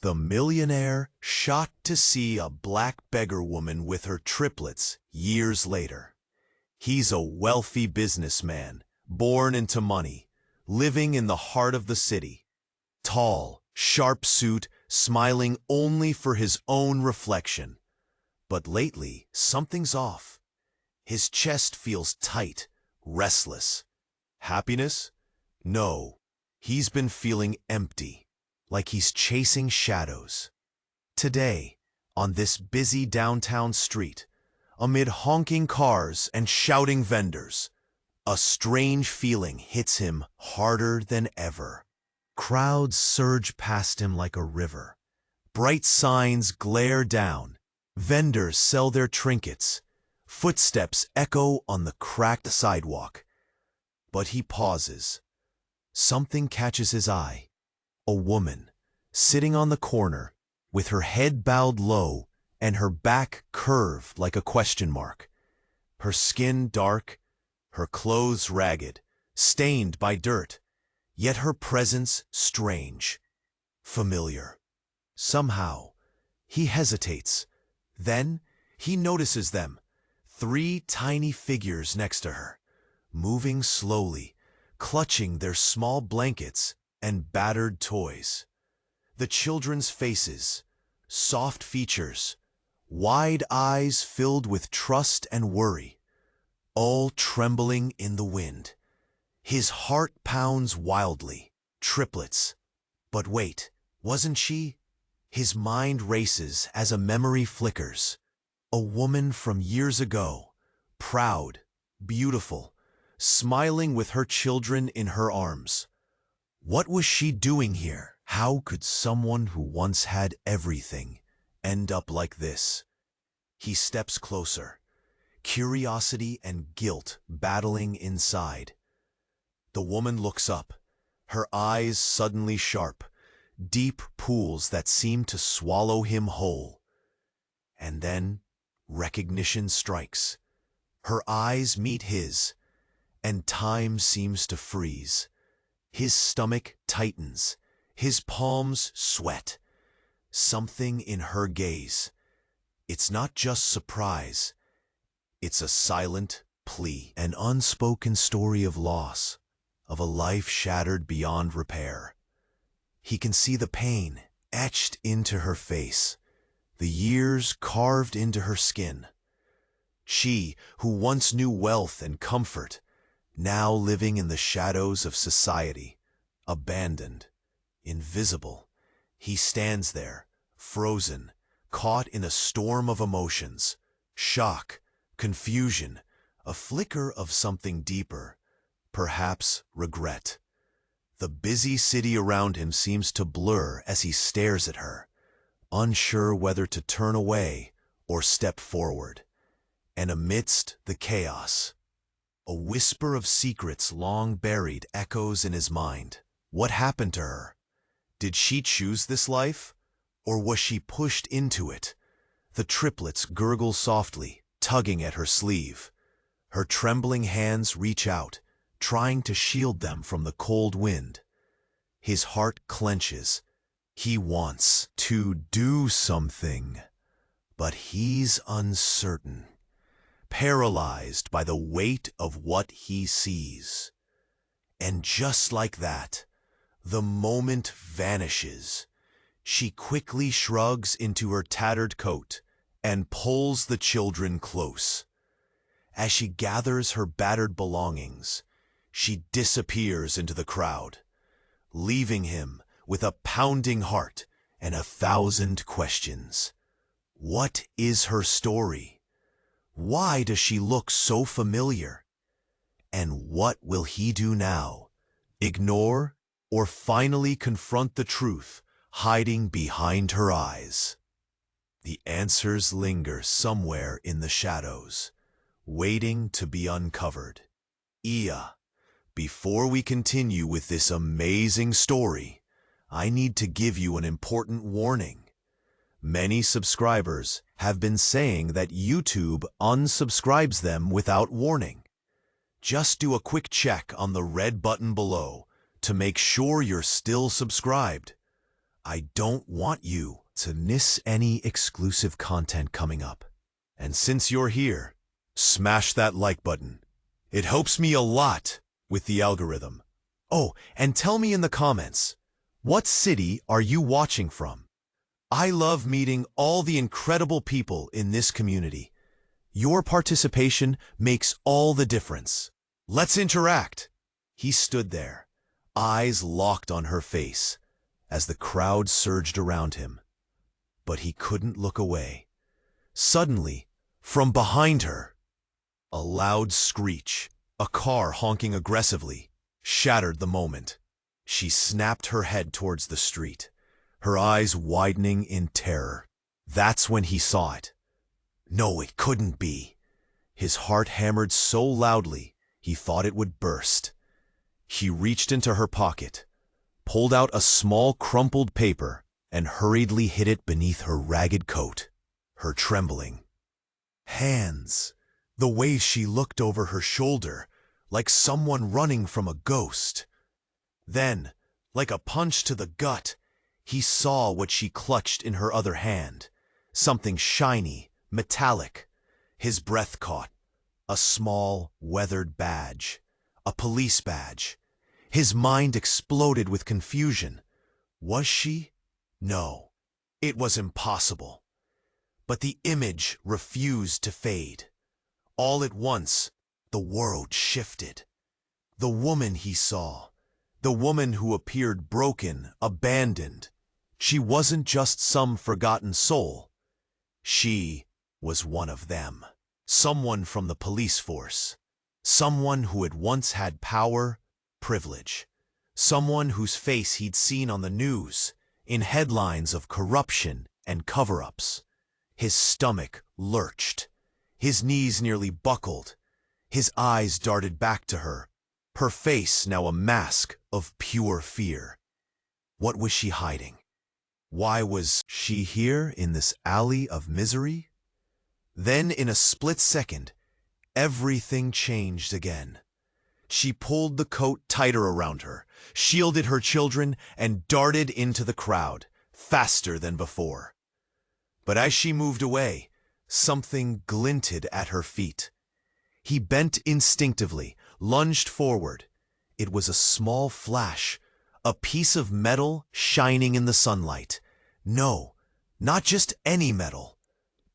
The millionaire shocked to see a black beggar woman with her triplets years later. He's a wealthy businessman, born into money, living in the heart of the city. Tall, sharp suit, smiling only for his own reflection. But lately, something's off. His chest feels tight, restless. Happiness? No, he's been feeling empty, like he's chasing shadows. Today, on this busy downtown street, amid honking cars and shouting vendors, a strange feeling hits him harder than ever. Crowds surge past him like a river. Bright signs glare down. Vendors sell their trinkets. Footsteps echo on the cracked sidewalk. But he pauses. Something catches his eye. A woman, sitting on the corner, with her head bowed low and her back curved like a question mark. Her skin dark, her clothes ragged, stained by dirt, yet her presence strange, familiar. Somehow, he hesitates. Then, he notices them, 3 tiny figures next to her, moving slowly, clutching their small blankets and battered toys. The children's faces, soft features, wide eyes filled with trust and worry, all trembling in the wind. His heart pounds wildly. Triplets. But wait, wasn't she? His mind races as a memory flickers. A woman from years ago, proud, beautiful, smiling with her children in her arms. What was she doing here? How could someone who once had everything end up like this? He steps closer, curiosity and guilt battling inside. The woman looks up, her eyes suddenly sharp, deep pools that seem to swallow him whole. And then recognition strikes. Her eyes meet his, and time seems to freeze. His stomach tightens, his palms sweat. Something in her gaze. It's not just surprise. It's a silent plea, an unspoken story of loss, of a life shattered beyond repair. He can see the pain etched into her face, the years carved into her skin. She, who once knew wealth and comfort, now living in the shadows of society, abandoned, invisible. He stands there, frozen, caught in a storm of emotions, shock, confusion, a flicker of something deeper, perhaps regret. The busy city around him seems to blur as he stares at her, unsure whether to turn away or step forward. And amidst the chaos, a whisper of secrets long buried echoes in his mind. What happened to her? Did she choose this life, or was she pushed into it? The triplets gurgle softly, tugging at her sleeve. Her trembling hands reach out, trying to shield them from the cold wind. His heart clenches. He wants to do something, but he's uncertain, paralyzed by the weight of what he sees. And just like that, the moment vanishes. She quickly shrugs into her tattered coat and pulls the children close. As she gathers her battered belongings, she disappears into the crowd, leaving him with a pounding heart and 1,000 questions. What is her story? Why does she look so familiar? And what will he do now? Ignore or finally confront the truth hiding behind her eyes? The answers linger somewhere in the shadows, waiting to be uncovered. Before we continue with this amazing story, I need to give you an important warning. Many subscribers have been saying that YouTube unsubscribes them without warning. Just do a quick check on the red button below to make sure you're still subscribed. I don't want you to miss any exclusive content coming up. And since you're here, smash that like button. It helps me a lot with the algorithm. Oh, and tell me in the comments, what city are you watching from? I love meeting all the incredible people in this community. Your participation makes all the difference. Let's interact. He stood there, eyes locked on her face, as the crowd surged around him. But he couldn't look away. Suddenly, from behind her, a loud screech, a car honking aggressively, shattered the moment. She snapped her head towards the street, her eyes widening in terror. That's when he saw it. No, it couldn't be. His heart hammered so loudly, he thought it would burst. He reached into her pocket, pulled out a small crumpled paper, and hurriedly hid it beneath her ragged coat. Her trembling hands, the way she looked over her shoulder, like someone running from a ghost. Then, like a punch to the gut, he saw what she clutched in her other hand, something shiny, metallic. His breath caught. A small, weathered badge. A police badge. His mind exploded with confusion. Was she? No. It was impossible. But the image refused to fade. All at once, the world shifted. The woman he saw, the woman who appeared broken, abandoned, she wasn't just some forgotten soul. She was one of them. Someone from the police force. Someone who had once had power, privilege. Someone whose face he'd seen on the news, in headlines of corruption and cover-ups. His stomach lurched. His knees nearly buckled. His eyes darted back to her, her face now a mask of pure fear. What was she hiding? Why was she here in this alley of misery? Then, in a split second, everything changed again. She pulled the coat tighter around her, shielded her children, and darted into the crowd, faster than before. But as she moved away, something glinted at her feet. He bent instinctively, lunged forward. It was a small flash, a piece of metal shining in the sunlight. No, not just any metal.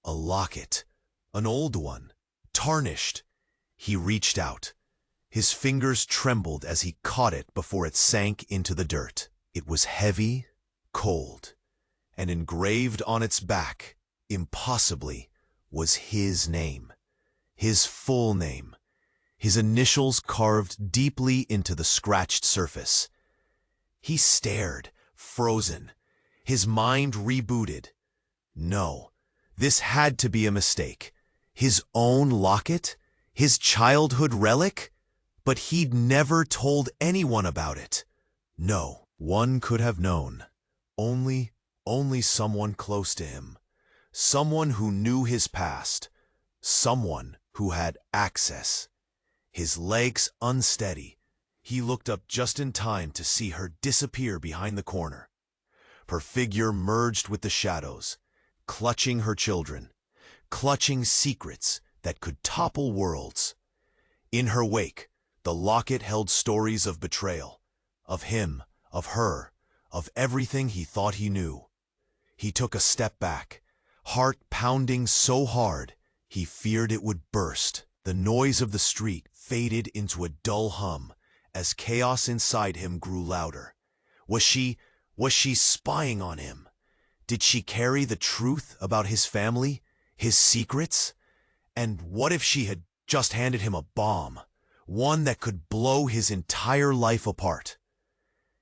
A locket, an old one, tarnished. He reached out. His fingers trembled as he caught it before it sank into the dirt. It was heavy, cold, and engraved on its back, impossibly, was his name. His full name. His initials carved deeply into the scratched surface. He stared, frozen, his mind rebooted. No, this had to be a mistake. His own locket? His childhood relic? But he'd never told anyone about it. No, one could have known. Only someone close to him. Someone who knew his past. Someone who had access. His legs unsteady, he looked up just in time to see her disappear behind the corner. Her figure merged with the shadows, clutching her children, clutching secrets that could topple worlds. In her wake, the locket held stories of betrayal, of him, of her, of everything he thought he knew. He took a step back, heart pounding so hard, he feared it would burst. The noise of the street faded into a dull hum as chaos inside him grew louder. Was she spying on him? Did she carry the truth about his family, his secrets? And what if she had just handed him a bomb, one that could blow his entire life apart?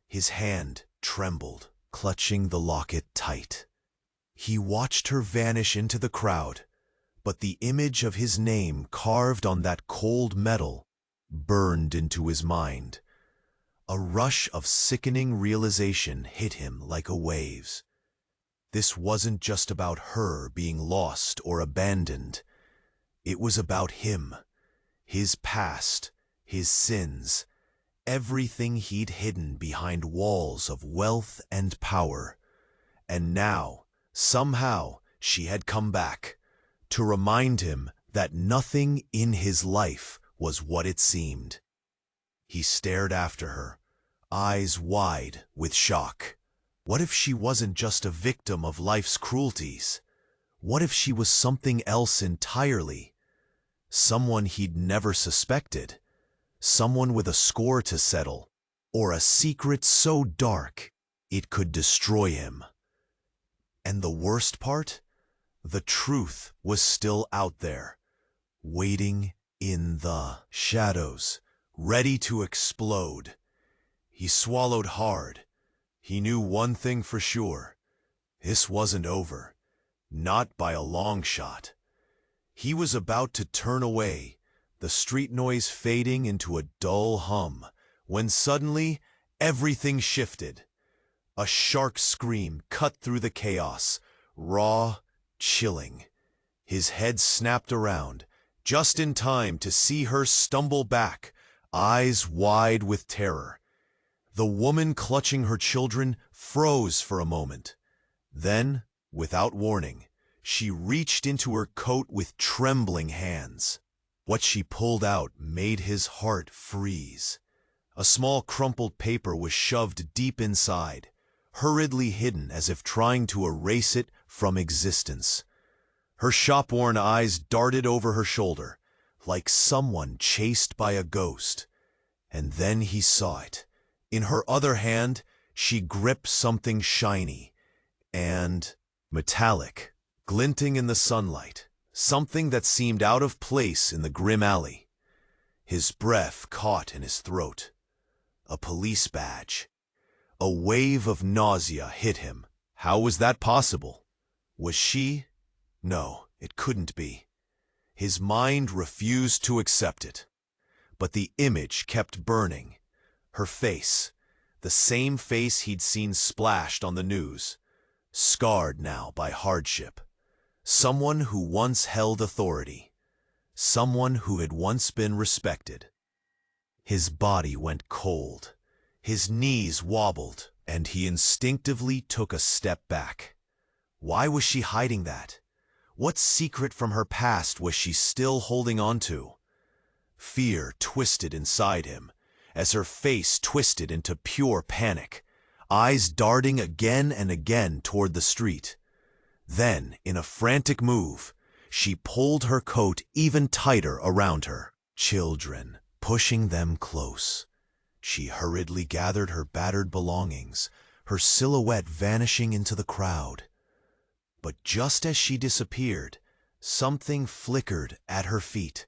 His hand trembled, clutching the locket tight. He watched her vanish into the crowd, but the image of his name carved on that cold metal burned into his mind. A rush of sickening realization hit him like a wave. This wasn't just about her being lost or abandoned. It was about him, his past, his sins, everything he'd hidden behind walls of wealth and power. And now, somehow, she had come back, to remind him that nothing in his life was what it seemed. He stared after her, eyes wide with shock. What if she wasn't just a victim of life's cruelties? What if she was something else entirely? Someone he'd never suspected, someone with a score to settle, or a secret so dark it could destroy him. And the worst part? The truth was still out there, waiting in the shadows, ready to explode. He swallowed hard. He knew one thing for sure. This wasn't over, not by a long shot. He was about to turn away, the street noise fading into a dull hum, when suddenly everything shifted. A shark scream cut through the chaos, raw, chilling. His head snapped around, just in time to see her stumble back, eyes wide with terror. The woman clutching her children froze for a moment. Then, without warning, she reached into her coat with trembling hands. What she pulled out made his heart freeze. A small crumpled paper was shoved deep inside, hurriedly hidden as if trying to erase it from existence. Her shop-worn eyes darted over her shoulder, like someone chased by a ghost. And then he saw it. In her other hand, she gripped something shiny and metallic, glinting in the sunlight, something that seemed out of place in the grim alley. His breath caught in his throat. A police badge. A wave of nausea hit him. How was that possible? Was she? No, it couldn't be. His mind refused to accept it. But the image kept burning. Her face, the same face he'd seen splashed on the news, scarred now by hardship. Someone who once held authority. Someone who had once been respected. His body went cold. His knees wobbled, and he instinctively took a step back. Why was she hiding that? What secret from her past was she still holding on to? Fear twisted inside him, as her face twisted into pure panic, eyes darting again and again toward the street. Then, in a frantic move, she pulled her coat even tighter around her. Children, pushing them close. She hurriedly gathered her battered belongings, her silhouette vanishing into the crowd. But just as she disappeared, something flickered at her feet.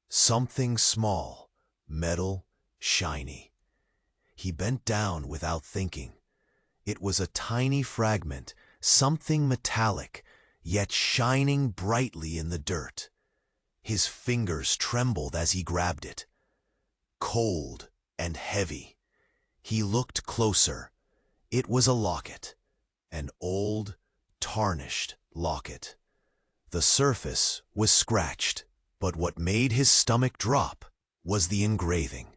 Something small, metal, shiny. He bent down without thinking. It was a tiny fragment, something metallic, yet shining brightly in the dirt. His fingers trembled as he grabbed it. Cold and heavy. He looked closer. It was a locket, an old, tarnished locket. The surface was scratched, but what made his stomach drop was the engraving.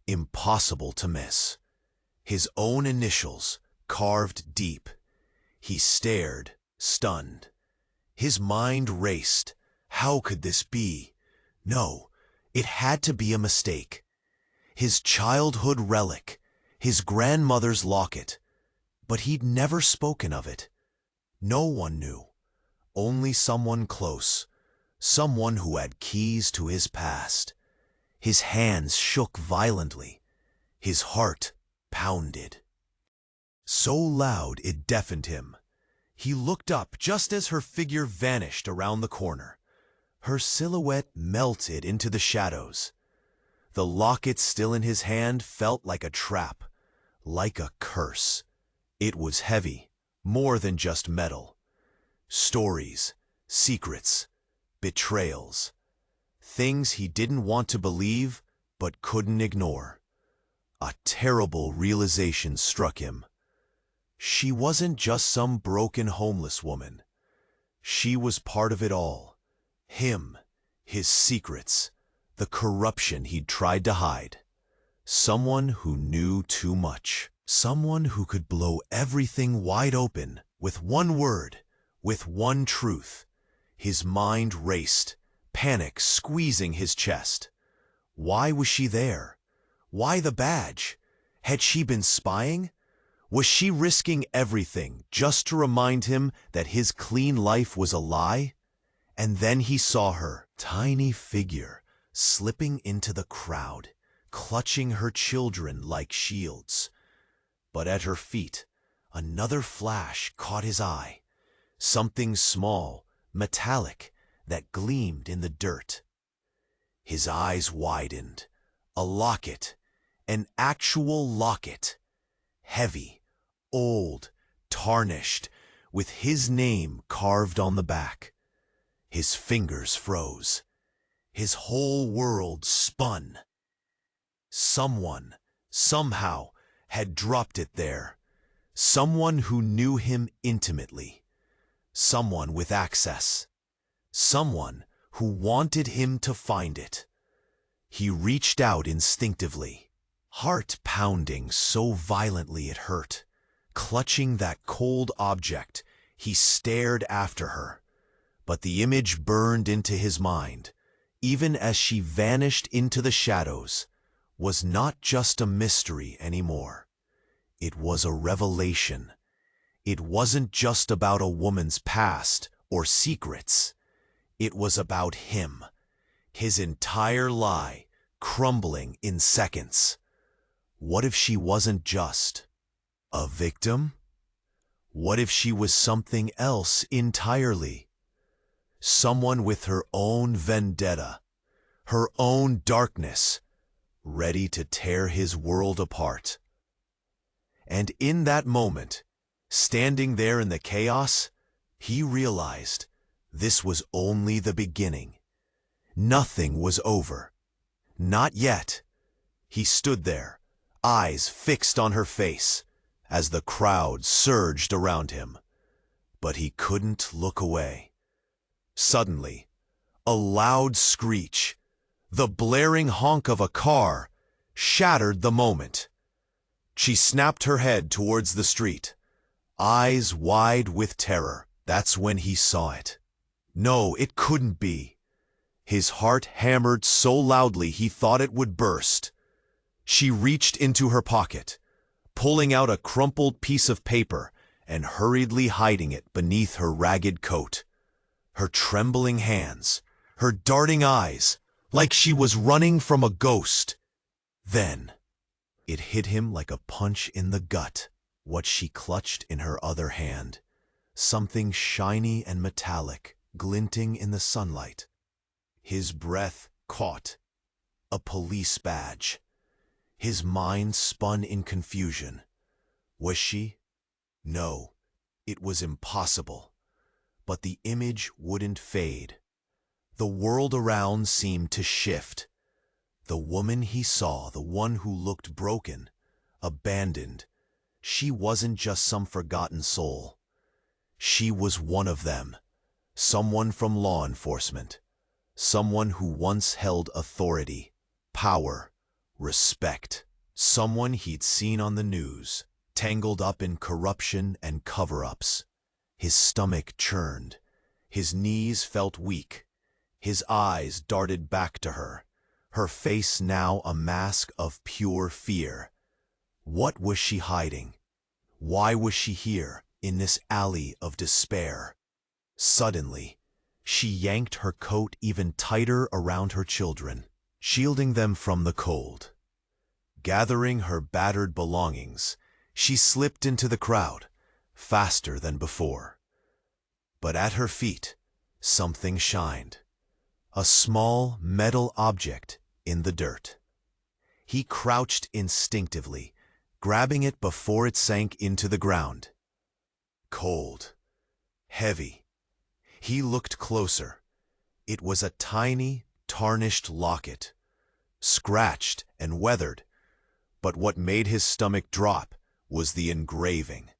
Impossible to miss. His own initials, carved deep. He stared, stunned. His mind raced. How could this be? No, it had to be a mistake. His childhood relic, his grandmother's locket. But he'd never spoken of it. No one knew. Only someone close. Someone who had keys to his past. His hands shook violently. His heart pounded. So loud it deafened him. He looked up just as her figure vanished around the corner. Her silhouette melted into the shadows. The locket still in his hand felt like a trap, like a curse. It was heavy, more than just metal. Stories, secrets, betrayals. Things he didn't want to believe, but couldn't ignore. A terrible realization struck him. She wasn't just some broken homeless woman. She was part of it all. Him, his secrets, the corruption he'd tried to hide. Someone who knew too much. Someone who could blow everything wide open with one word, with one truth. His mind raced, panic squeezing his chest. Why was she there? Why the badge? Had she been spying? Was she risking everything just to remind him that his clean life was a lie? And then he saw her, tiny figure, slipping into the crowd, clutching her children like shields. But at her feet, another flash caught his eye. Something small, metallic, that gleamed in the dirt. His eyes widened. A locket, an actual locket. Heavy, old, tarnished, with his name carved on the back. His fingers froze. His whole world spun. Someone, somehow, had dropped it there. Someone who knew him intimately. Someone with access. Someone who wanted him to find it. He reached out instinctively, heart pounding so violently it hurt. Clutching that cold object, he stared after her. But the image burned into his mind, even as she vanished into the shadows, was not just a mystery anymore. It was a revelation. It wasn't just about a woman's past or secrets. It was about him, his entire lie, crumbling in seconds. What if she wasn't just a victim? What if she was something else entirely? Someone with her own vendetta, her own darkness, ready to tear his world apart. And in that moment, standing there in the chaos, he realized this was only the beginning. Nothing was over. Not yet. He stood there, eyes fixed on her face, as the crowd surged around him. But he couldn't look away. Suddenly, a loud screech, the blaring honk of a car, shattered the moment. She snapped her head towards the street, eyes wide with terror. That's when he saw it. No, it couldn't be. His heart hammered so loudly he thought it would burst. She reached into her pocket, pulling out a crumpled piece of paper and hurriedly hiding it beneath her ragged coat. Her trembling hands, her darting eyes, like she was running from a ghost. Then, it hit him like a punch in the gut, what she clutched in her other hand. Something shiny and metallic, glinting in the sunlight. His breath caught. A police badge. His mind spun in confusion. Was she? No, it was impossible. But the image wouldn't fade. The world around seemed to shift. The woman he saw, the one who looked broken, abandoned, she wasn't just some forgotten soul. She was one of them, someone from law enforcement, someone who once held authority, power, respect, someone he'd seen on the news, tangled up in corruption and cover-ups. His stomach churned, his knees felt weak, his eyes darted back to her, her face now a mask of pure fear. What was she hiding? Why was she here, in this alley of despair? Suddenly, she yanked her coat even tighter around her children, shielding them from the cold. Gathering her battered belongings, she slipped into the crowd, faster than before. But at her feet, something shined. A small metal object in the dirt. He crouched instinctively, grabbing it before it sank into the ground. Cold. Heavy. He looked closer. It was a tiny, tarnished locket, scratched and weathered, but what made his stomach drop was the engraving.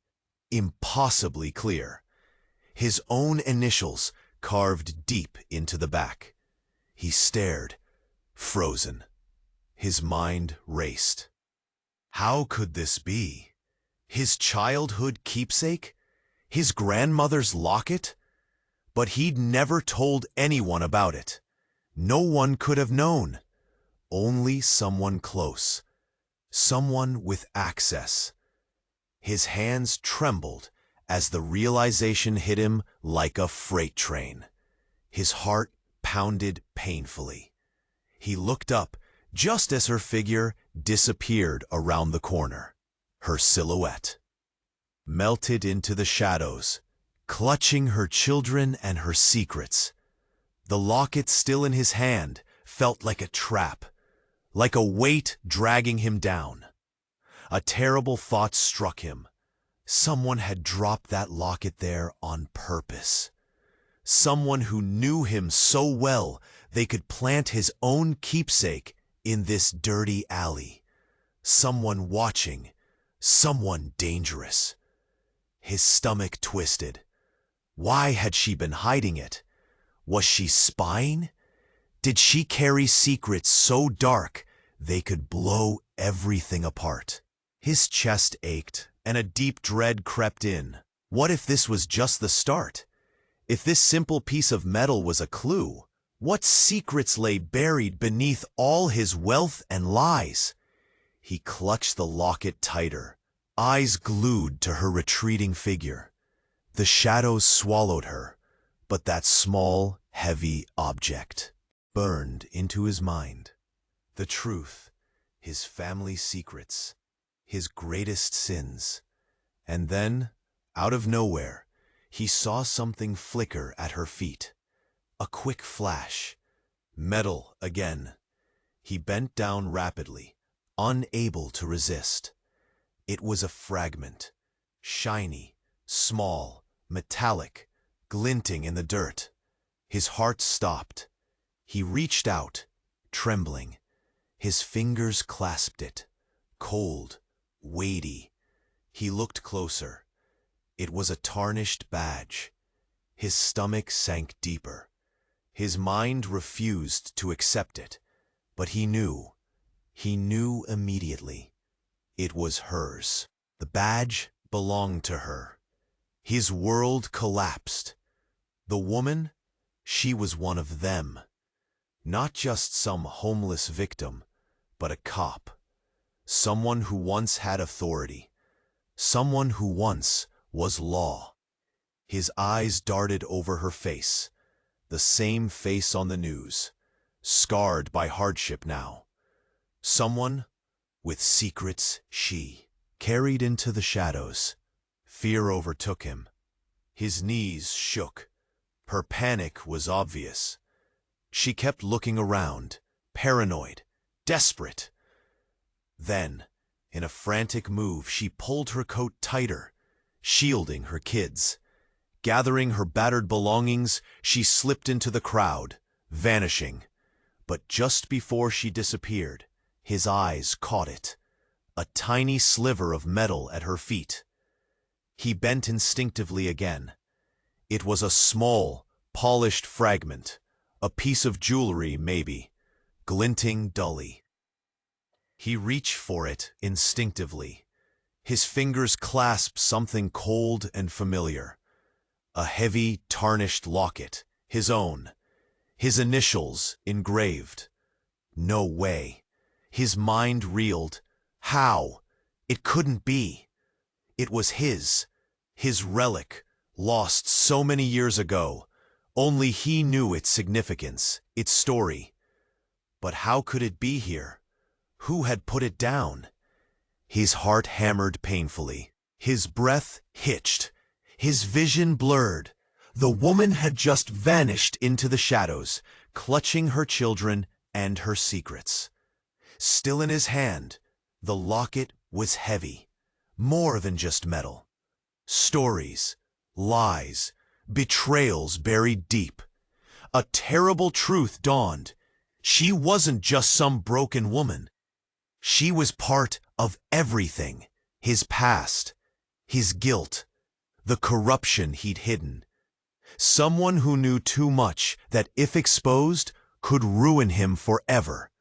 Impossibly clear. His own initials carved deep into the back. He stared, frozen. His mind raced. How could this be? His childhood keepsake? His grandmother's locket? But he'd never told anyone about it. No one could have known. Only someone close. Someone with access. His hands trembled as the realization hit him like a freight train. His heart pounded painfully. He looked up just as her figure disappeared around the corner. Her silhouette melted into the shadows, clutching her children and her secrets. The locket still in his hand felt like a trap, like a weight dragging him down. A terrible thought struck him. Someone had dropped that locket there on purpose. Someone who knew him so well they could plant his own keepsake in this dirty alley. Someone watching, someone dangerous. His stomach twisted. Why had she been hiding it? Was she spying? Did she carry secrets so dark they could blow everything apart? His chest ached, and a deep dread crept in. What if this was just the start? If this simple piece of metal was a clue? What secrets lay buried beneath all his wealth and lies? He clutched the locket tighter, eyes glued to her retreating figure. The shadows swallowed her, but that small, heavy object burned into his mind. The truth, his family's secrets, his greatest sins. And then, out of nowhere, he saw something flicker at her feet. A quick flash. Metal again. He bent down rapidly, unable to resist. It was a fragment, shiny, small, metallic, glinting in the dirt. His heart stopped. He reached out, trembling. His fingers clasped it, cold, weighty. He looked closer. It was a tarnished badge. His stomach sank deeper. His mind refused to accept it, but he knew immediately. It was hers. The badge belonged to her. His world collapsed. The woman, she was one of them. Not just some homeless victim, but a cop. Someone who once had authority. Someone who once was law. His eyes darted over her face. The same face on the news, scarred by hardship now. Someone with secrets she carried into the shadows. Fear overtook him. His knees shook. Her panic was obvious. She kept looking around, paranoid, desperate. Then, in a frantic move, she pulled her coat tighter, shielding her kids. Gathering her battered belongings, she slipped into the crowd, vanishing. But just before she disappeared, his eyes caught it. A tiny sliver of metal at her feet. He bent instinctively again. It was a small, polished fragment, a piece of jewelry maybe, glinting dully. He reached for it instinctively. His fingers clasped something cold and familiar. A heavy, tarnished locket, his own. His initials engraved. No way. His mind reeled. How? It couldn't be. It was his relic, lost so many years ago. Only he knew its significance, its story. But how could it be here? Who had put it down? His heart hammered painfully. His breath hitched. His vision blurred. The woman had just vanished into the shadows, clutching her children and her secrets. Still in his hand, the locket was heavy. More than just metal. Stories, lies, betrayals buried deep. A terrible truth dawned. She wasn't just some broken woman. She was part of everything. His past, his guilt, the corruption he'd hidden. Someone who knew too much that, if exposed, could ruin him forever.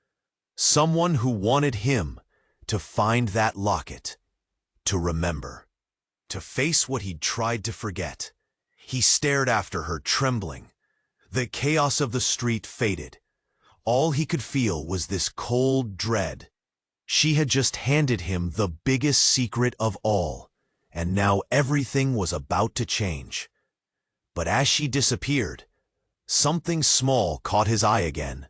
Someone who wanted him to find that locket, to remember. to face what he'd tried to forget. He stared after her, trembling. The chaos of the street faded. All he could feel was this cold dread. She had just handed him the biggest secret of all, and now everything was about to change. But as she disappeared, something small caught his eye again.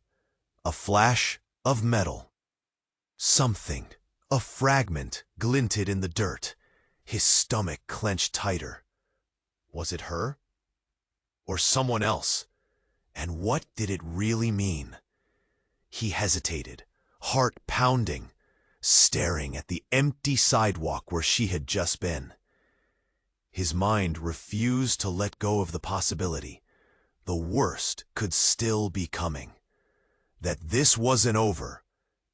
A flash of metal. Something, a fragment, glinted in the dirt. His stomach clenched tighter. Was it her? Or someone else? And what did it really mean? He hesitated, heart pounding, staring at the empty sidewalk where she had just been. His mind refused to let go of the possibility. The worst could still be coming. That this wasn't over,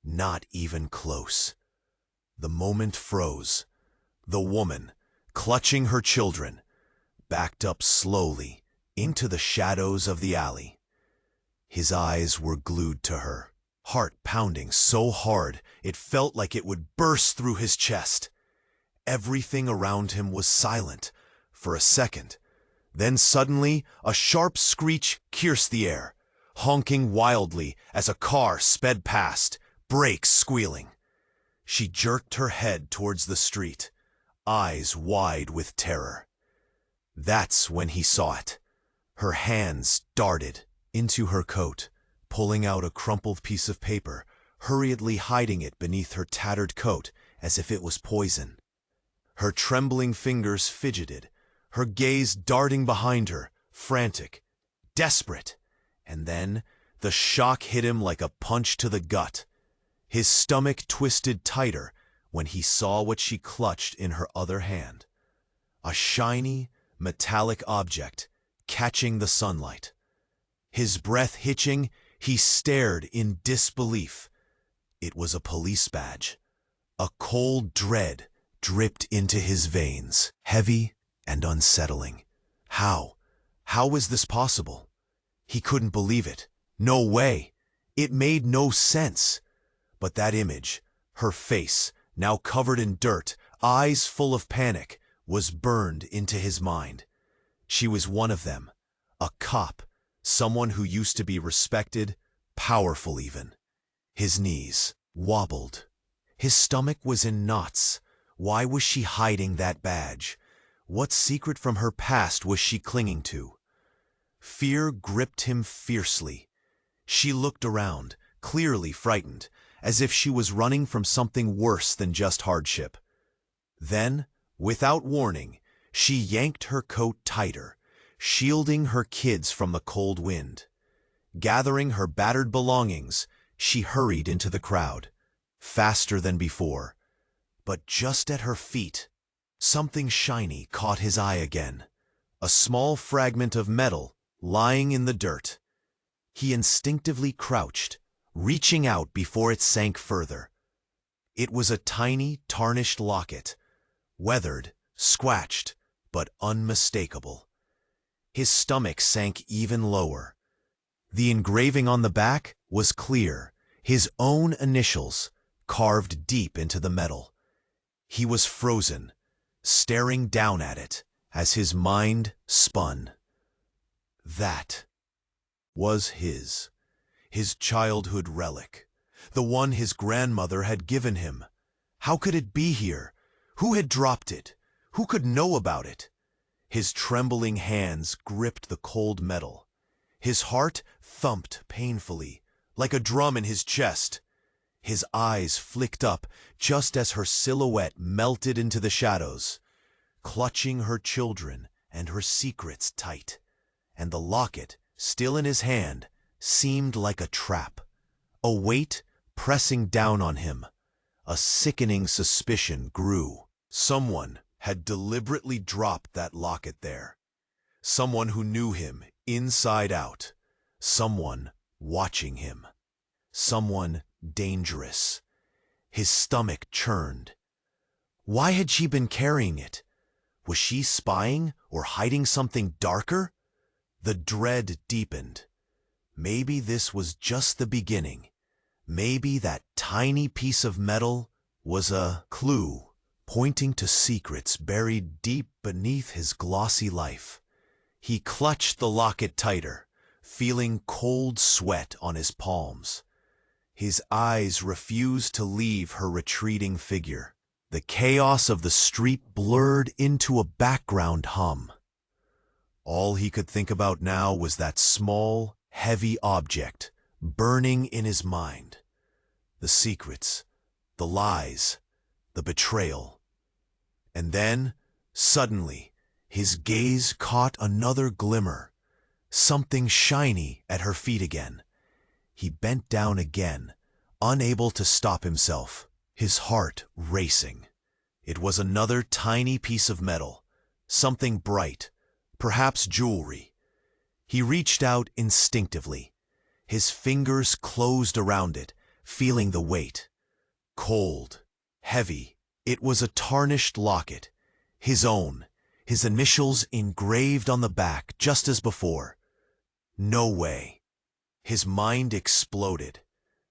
not even close. The moment froze. The woman, clutching her children, backed up slowly into the shadows of the alley. His eyes were glued to her, heart pounding so hard it felt like it would burst through his chest. Everything around him was silent for a second. Then suddenly, a sharp screech pierced the air, honking wildly as a car sped past, brakes squealing. She jerked her head towards the street, eyes wide with terror. That's when he saw it. Her hands darted into her coat, pulling out a crumpled piece of paper, hurriedly hiding it beneath her tattered coat as if it was poison. Her trembling fingers fidgeted, her gaze darting behind her, frantic, desperate. And then the shock hit him like a punch to the gut. His stomach twisted tighter when he saw what she clutched in her other hand. A shiny, metallic object catching the sunlight. His breath hitching, he stared in disbelief. It was a police badge. A cold dread dripped into his veins, heavy and unsettling. How? How was this possible? He couldn't believe it. No way. It made no sense. But that image, her face, now covered in dirt, eyes full of panic, was burned into his mind. She was one of them, a cop, someone who used to be respected, powerful even. His knees wobbled. His stomach was in knots. Why was she hiding that badge? What secret from her past was she clinging to? Fear gripped him fiercely. She looked around, clearly frightened, as if she was running from something worse than just hardship. Then, without warning, she yanked her coat tighter, shielding her kids from the cold wind. Gathering her battered belongings, she hurried into the crowd, faster than before. But just at her feet, something shiny caught his eye again, a small fragment of metal lying in the dirt. He instinctively crouched, reaching out before it sank further. It was a tiny, tarnished locket, weathered, scratched, but unmistakable. His stomach sank even lower. The engraving on the back was clear, his own initials carved deep into the metal. He was frozen, staring down at it as his mind spun. That was his childhood relic, the one his grandmother had given him. How could it be here? Who had dropped it? Who could know about it? His trembling hands gripped the cold metal. His heart thumped painfully, like a drum in his chest. His eyes flicked up just as her silhouette melted into the shadows, clutching her children and her secrets tight. And the locket, still in his hand, seemed like a trap, a weight pressing down on him. A sickening suspicion grew. Someone had deliberately dropped that locket there. Someone who knew him inside out. Someone watching him. Someone dangerous. His stomach churned. Why had she been carrying it? Was she spying or hiding something darker? The dread deepened. Maybe this was just the beginning. Maybe that tiny piece of metal was a clue pointing to secrets buried deep beneath his glossy life. He clutched the locket tighter, feeling cold sweat on his palms. His eyes refused to leave her retreating figure. The chaos of the street blurred into a background hum. All he could think about now was that small, heavy object burning in his mind. The secrets, the lies, the betrayal. And then, suddenly, his gaze caught another glimmer, something shiny at her feet again. He bent down again, unable to stop himself, his heart racing. It was another tiny piece of metal, something bright, perhaps jewelry. He reached out instinctively. His fingers closed around it, feeling the weight. Cold, heavy, it was a tarnished locket, his own, his initials engraved on the back just as before. No way. His mind exploded.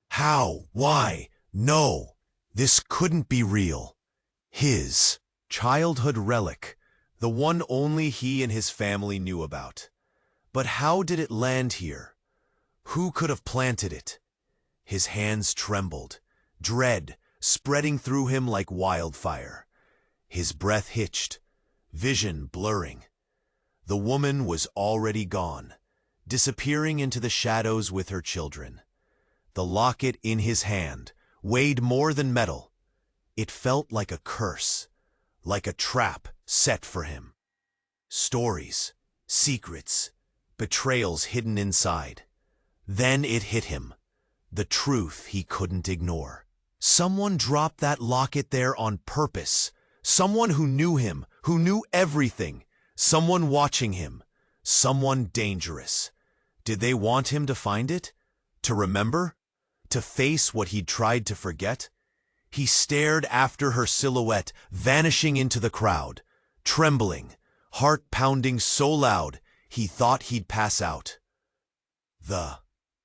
How? Why? No, this couldn't be real. His childhood relic, the one only he and his family knew about. But how did it land here? Who could have planted it? His hands trembled, dread spreading through him like wildfire. His breath hitched, vision blurring. The woman was already gone, disappearing into the shadows with her children. The locket in his hand weighed more than metal. It felt like a curse, like a trap set for him. Stories, secrets, betrayals hidden inside. Then it hit him, the truth he couldn't ignore. Someone dropped that locket there on purpose. Someone who knew him, who knew everything. Someone watching him. Someone dangerous. Did they want him to find it? To remember? To face what he'd tried to forget? He stared after her silhouette vanishing into the crowd, trembling, heart pounding so loud he thought he'd pass out. The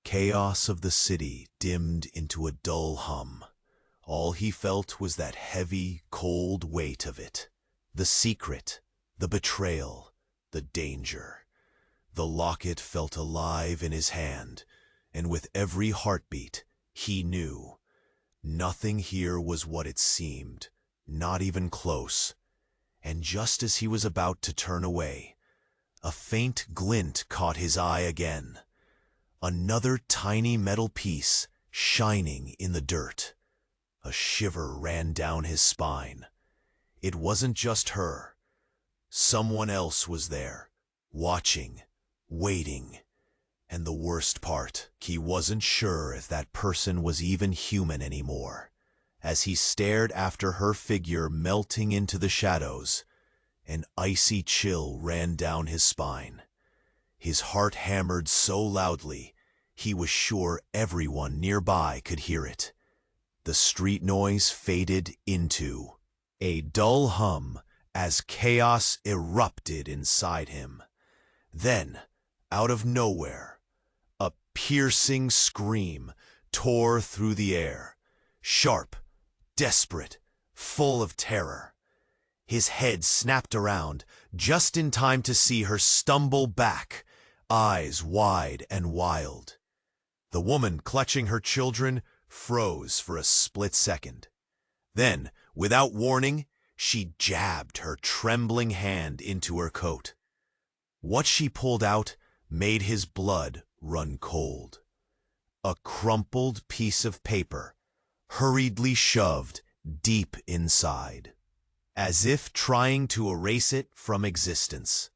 chaos of the city dimmed into a dull hum. All he felt was that heavy, cold weight of it. The secret, the betrayal, the danger. The locket felt alive in his hand, and with every heartbeat, he knew. Nothing here was what it seemed, not even close. And just as he was about to turn away, a faint glint caught his eye again. Another tiny metal piece shining in the dirt. A shiver ran down his spine. It wasn't just her. Someone else was there, watching, waiting. And the worst part, he wasn't sure if that person was even human anymore. As he stared after her figure melting into the shadows, an icy chill ran down his spine. His heart hammered so loudly, he was sure everyone nearby could hear it. The street noise faded into a dull hum as chaos erupted inside him. Then, out of nowhere, a piercing scream tore through the air, sharp, desperate, full of terror. His head snapped around, just in time to see her stumble back, eyes wide and wild. The woman clutching her children froze for a split second. Then, without warning, she jabbed her trembling hand into her coat. What she pulled out made his blood run cold. A crumpled piece of paper, hurriedly shoved deep inside, as if trying to erase it from existence.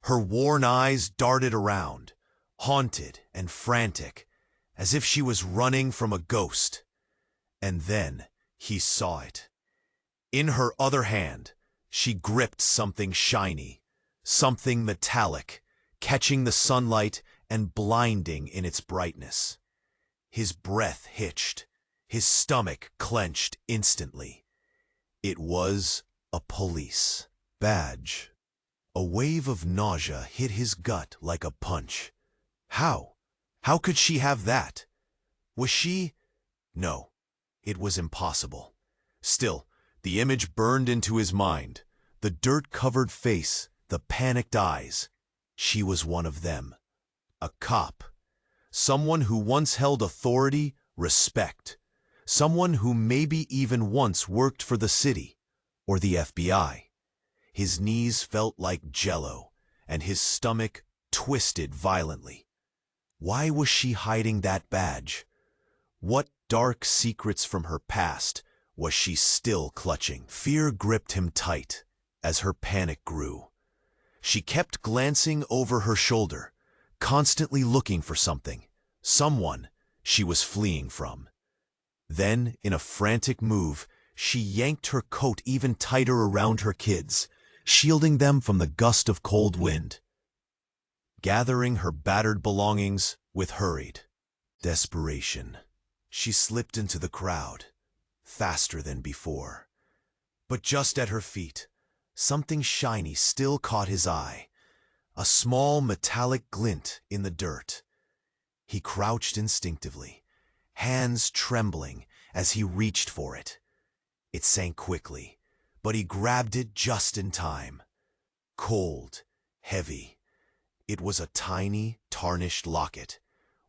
Her worn eyes darted around, haunted and frantic, as if she was running from a ghost. And then he saw it. In her other hand, she gripped something shiny, something metallic, catching the sunlight and blinding in its brightness. His breath hitched, his stomach clenched instantly. It was a police badge. A wave of nausea hit his gut like a punch. How? How could she have that? Was she? No, it was impossible. Still, The image burned into his mind. The dirt-covered face, the panicked eyes. She was one of them. A cop. Someone who once held authority, respect. Someone who maybe even once worked for the city or the FBI. His knees felt like jello, and his stomach twisted violently. Why was she hiding that badge? What dark secrets from her past was she still clutching? Fear gripped him tight as her panic grew. She kept glancing over her shoulder, constantly looking for something, someone she was fleeing from. Then, in a frantic move, she yanked her coat even tighter around her kids, shielding them from the gust of cold wind. Gathering her battered belongings with hurried desperation, she slipped into the crowd, faster than before. But just at her feet, something shiny still caught his eye, a small metallic glint in the dirt. He crouched instinctively, hands trembling as he reached for it. It sank quickly, but he grabbed it just in time. Cold, heavy. It was a tiny, tarnished locket,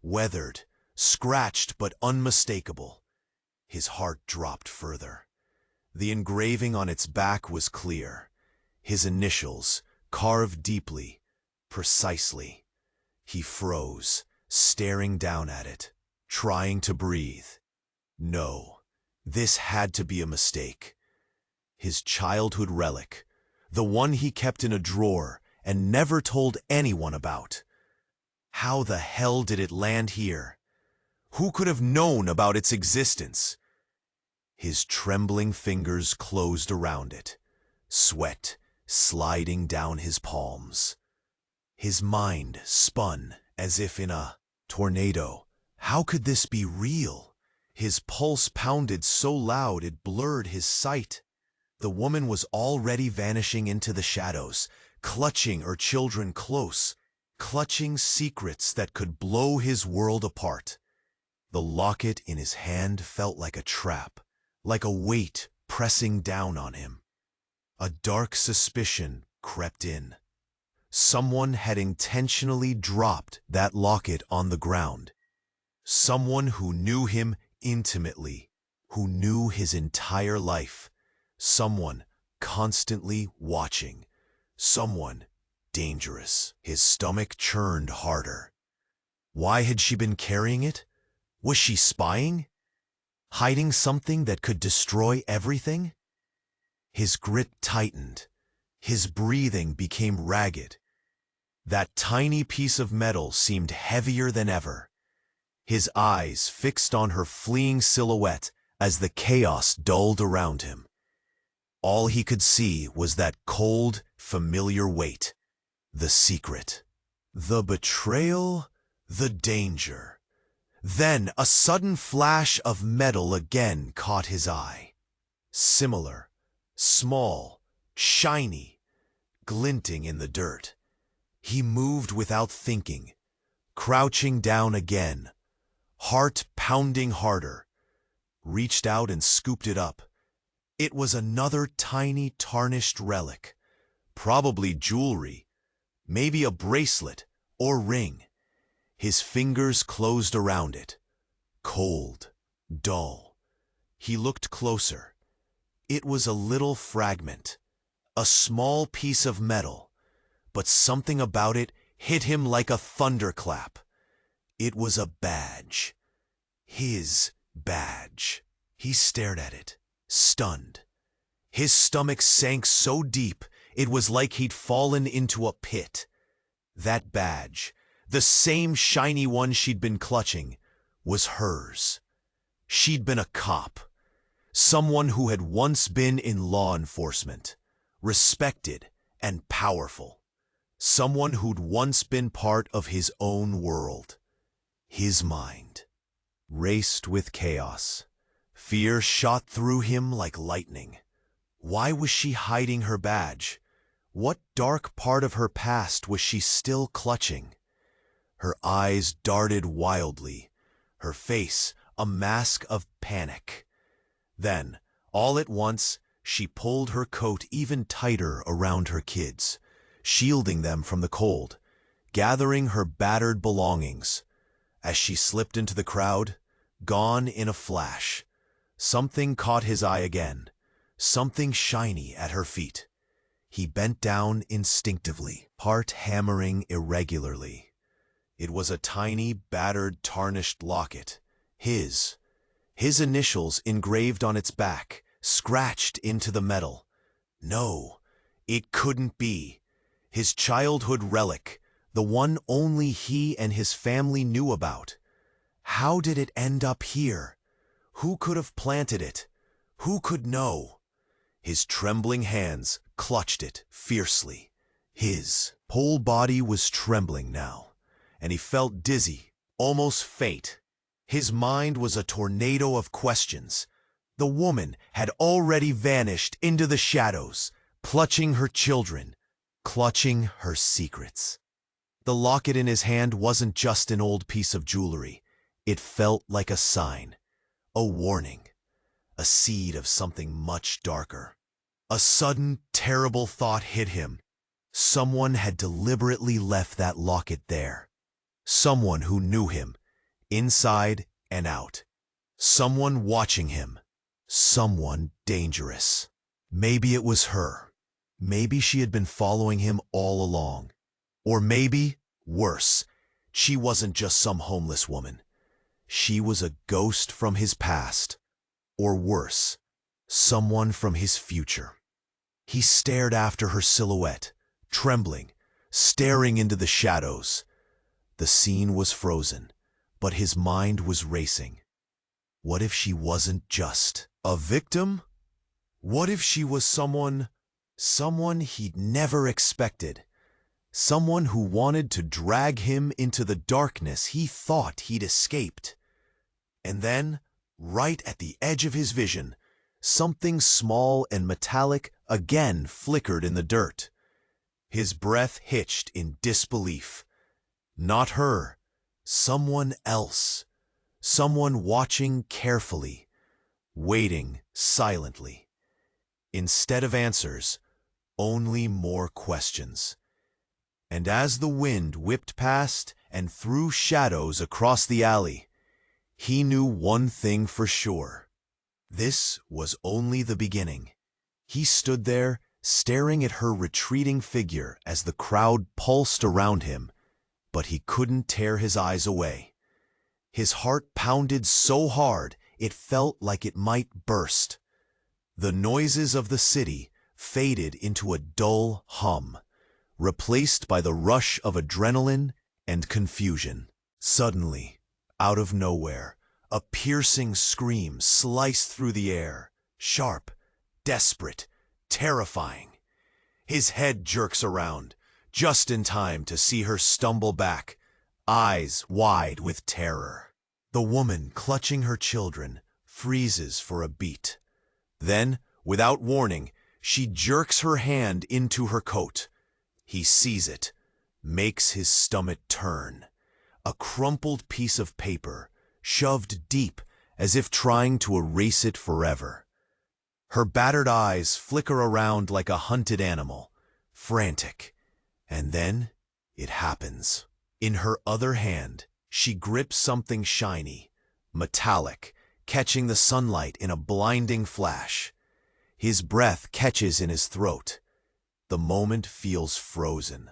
weathered, scratched but unmistakable. His heart dropped further. The engraving on its back was clear, his initials carved deeply, precisely. He froze, staring down at it, trying to breathe. No, this had to be a mistake. His childhood relic, the one he kept in a drawer and never told anyone about. How the hell did it land here? Who could have known about its existence? His trembling fingers closed around it, sweat sliding down his palms. His mind spun as if in a tornado. How could this be real? His pulse pounded so loud it blurred his sight. The woman was already vanishing into the shadows, clutching her children close, clutching secrets that could blow his world apart. The locket in his hand felt like a trap, like a weight pressing down on him. A dark suspicion crept in. Someone had intentionally dropped that locket on the ground. Someone who knew him intimately, who knew his entire life. Someone constantly watching. Someone dangerous. His stomach churned harder. Why had she been carrying it? Was she spying? Hiding something that could destroy everything? His grit tightened. His breathing became ragged. That tiny piece of metal seemed heavier than ever. His eyes fixed on her fleeing silhouette as the chaos dulled around him. All he could see was that cold, familiar weight. The secret. The betrayal. The danger. Then a sudden flash of metal again caught his eye. Similar, small, shiny, glinting in the dirt. He moved without thinking, crouching down again, heart pounding harder, reached out and scooped it up. It was another tiny tarnished relic, probably jewelry, maybe a bracelet or ring. His fingers closed around it, cold, dull. He looked closer. It was a little fragment, a small piece of metal, but something about it hit him like a thunderclap. It was a badge. His badge. He stared at it, stunned. His stomach sank so deep, it was like he'd fallen into a pit. That badge, the same shiny one she'd been clutching, was hers. She'd been a cop, someone who had once been in law enforcement, respected and powerful, someone who'd once been part of his own world. His mind raced with chaos. Fear shot through him like lightning. Why was she hiding her badge? What dark part of her past was she still clutching? Her eyes darted wildly, her face a mask of panic. Then, all at once, She pulled her coat even tighter around her kids, shielding them from the cold, gathering her battered belongings. As she slipped into the crowd, gone in a flash, something caught his eye again, something shiny at her feet. He bent down instinctively, heart hammering irregularly. It was a tiny, battered, tarnished locket. His initials engraved on its back, scratched into the metal. No, it couldn't be. His childhood relic, the one only he and his family knew about. How did it end up here? Who could have planted it? Who could know? His trembling hands clutched it fiercely. His whole body was trembling now, and he felt dizzy, almost faint. His mind was a tornado of questions. The woman had already vanished into the shadows, clutching her children, clutching her secrets. The locket in his hand wasn't just an old piece of jewelry. It felt like a sign, a warning, a seed of something much darker. A sudden, terrible thought hit him. Someone had deliberately left that locket there. Someone who knew him, inside and out. Someone watching him. Someone dangerous. Maybe it was her. Maybe she had been following him all along. Or maybe, worse, she wasn't just some homeless woman. She was a ghost from his past. Or worse, someone from his future. He stared after her silhouette, trembling, staring into the shadows. The scene was frozen, but his mind was racing. What if she wasn't just a victim? What if she was someone he'd never expected? Someone who wanted to drag him into the darkness he thought he'd escaped. And then, right at the edge of his vision, something small and metallic again flickered in the dirt. His breath hitched in disbelief. Not her, someone else. Someone watching carefully, waiting silently. Instead of answers, only more questions. And as the wind whipped past and threw shadows across the alley, he knew one thing for sure. This was only the beginning. He stood there, staring at her retreating figure as the crowd pulsed around him, but he couldn't tear his eyes away. His heart pounded so hard it felt like it might burst. The noises of the city faded into a dull hum, replaced by the rush of adrenaline and confusion. Suddenly, out of nowhere, a piercing scream sliced through the air, sharp, desperate, terrifying. His head jerks around, just in time to see her stumble back, eyes wide with terror. The woman clutching her children freezes for a beat. Then, without warning, she jerks her hand into her coat. He sees it, makes his stomach turn. A crumpled piece of paper, shoved deep as if trying to erase it forever. Her battered eyes flicker around like a hunted animal, frantic. And then it happens. In her other hand, she grips something shiny, metallic, catching the sunlight in a blinding flash. His breath catches in his throat. The moment feels frozen.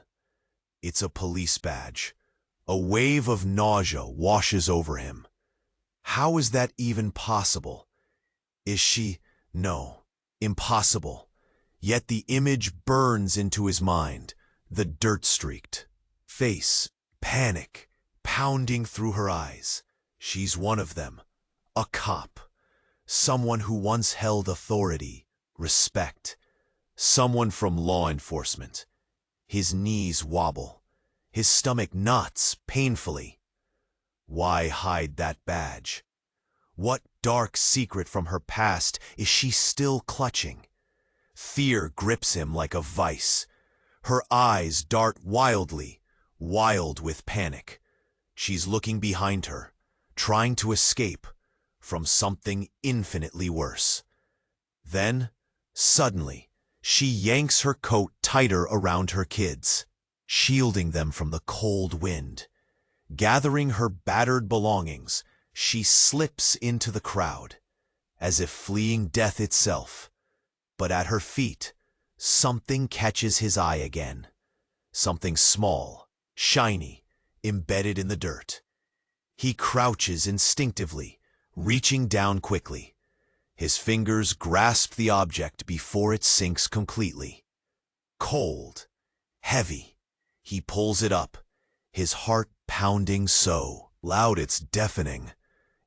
It's a police badge. A wave of nausea washes over him. How is that even possible? Is she? No, impossible. Yet the image burns into his mind, the dirt-streaked face, panic, pounding through her eyes. She's one of them, a cop, someone who once held authority, respect, someone from law enforcement. His knees wobble, his stomach knots painfully. Why hide that badge? What dark secret from her past is she still clutching? Fear grips him like a vice. Her eyes dart wildly, wild with panic. She's looking behind her, trying to escape from something infinitely worse. Then, Suddenly, she yanks her coat tighter around her kids, shielding them from the cold wind. Gathering her battered belongings, she slips into the crowd, as if fleeing death itself. But at her feet, something catches his eye again. Something small, shiny, embedded in the dirt. He crouches instinctively, reaching down quickly. His fingers grasp the object before it sinks completely. Cold, heavy, he pulls it up, his heart pounding so loud it's deafening.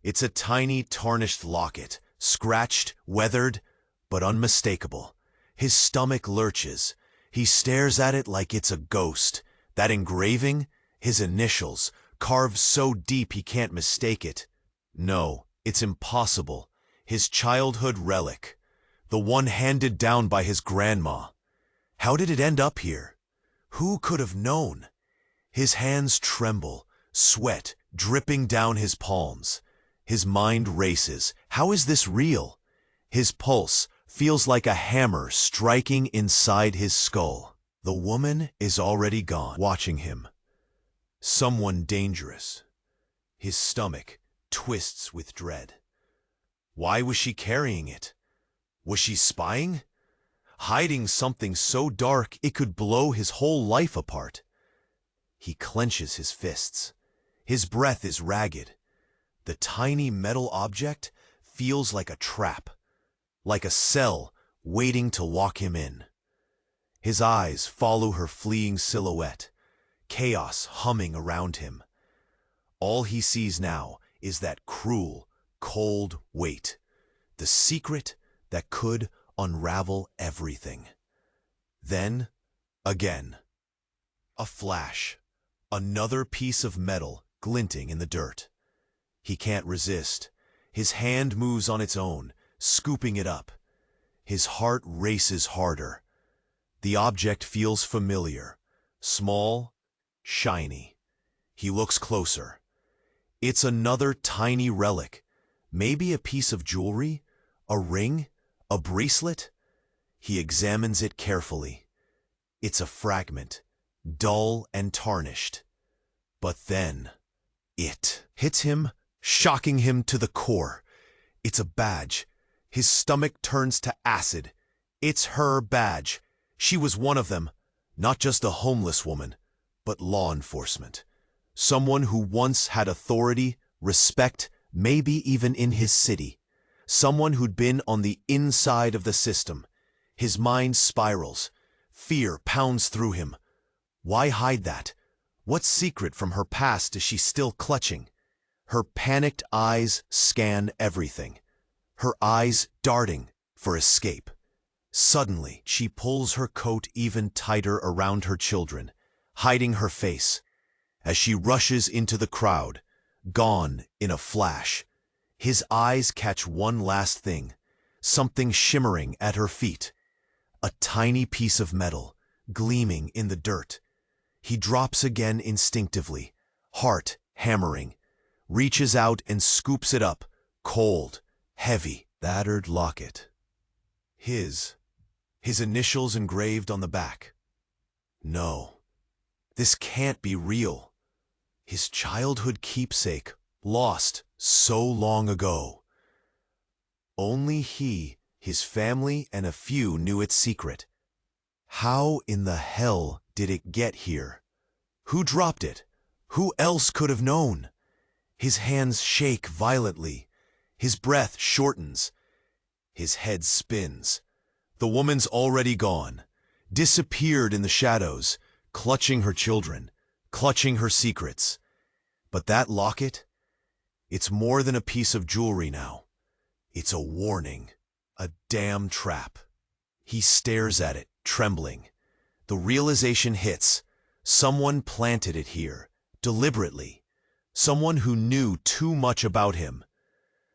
It's a tiny tarnished locket, scratched, weathered, but unmistakable. His stomach lurches. He stares at it like it's a ghost. That engraving, his initials, carved so deep he can't mistake it. No, it's impossible. His childhood relic, the one handed down by his grandma. How did it end up here? Who could have known? His hands tremble, sweat dripping down his palms. His mind races. How is this real? His pulse feels like a hammer striking inside his skull. The woman is already gone, watching him. Someone dangerous. His stomach twists with dread. Why was she carrying it? Was she spying? Hiding something so dark it could blow his whole life apart. He clenches his fists. His breath is ragged. The tiny metal object feels like a trap, like a cell waiting to lock him in. His eyes follow her fleeing silhouette, chaos humming around him. All he sees now is that cruel, cold weight, the secret that could unravel everything. Then, again, a flash, another piece of metal glinting in the dirt. He can't resist. His hand moves on its own, scooping it up. His heart races harder. The object feels familiar, small, shiny. He looks closer. It's another tiny relic, maybe a piece of jewelry, a ring, a bracelet. He examines it carefully. It's a fragment, dull and tarnished. But then, it hits him, shocking him to the core. It's a badge. His stomach turns to acid. It's her badge. She was one of them, not just a homeless woman, but law enforcement. Someone who once had authority, respect, maybe even in his city. Someone who'd been on the inside of the system. His mind spirals. Fear pounds through him. Why hide that? What secret from her past is she still clutching? Her panicked eyes scan everything. Her eyes darting for escape. Suddenly, she pulls her coat even tighter around her children, hiding her face. As she rushes into the crowd, gone in a flash, his eyes catch one last thing, something shimmering at her feet. A tiny piece of metal, gleaming in the dirt. He drops again instinctively, heart hammering, reaches out and scoops it up, cold, heavy, battered locket. His initials engraved on the back. No, this can't be real. His childhood keepsake, lost so long ago. Only he, his family, and a few knew its secret. How in the hell did it get here? Who dropped it? Who else could have known? His hands shake violently. His breath shortens. His head spins. The woman's already gone, disappeared in the shadows, clutching her children, clutching her secrets. But that locket? It's more than a piece of jewelry now. It's a warning, a damn trap. He stares at it, trembling. The realization hits. Someone planted it here, deliberately. Someone who knew too much about him.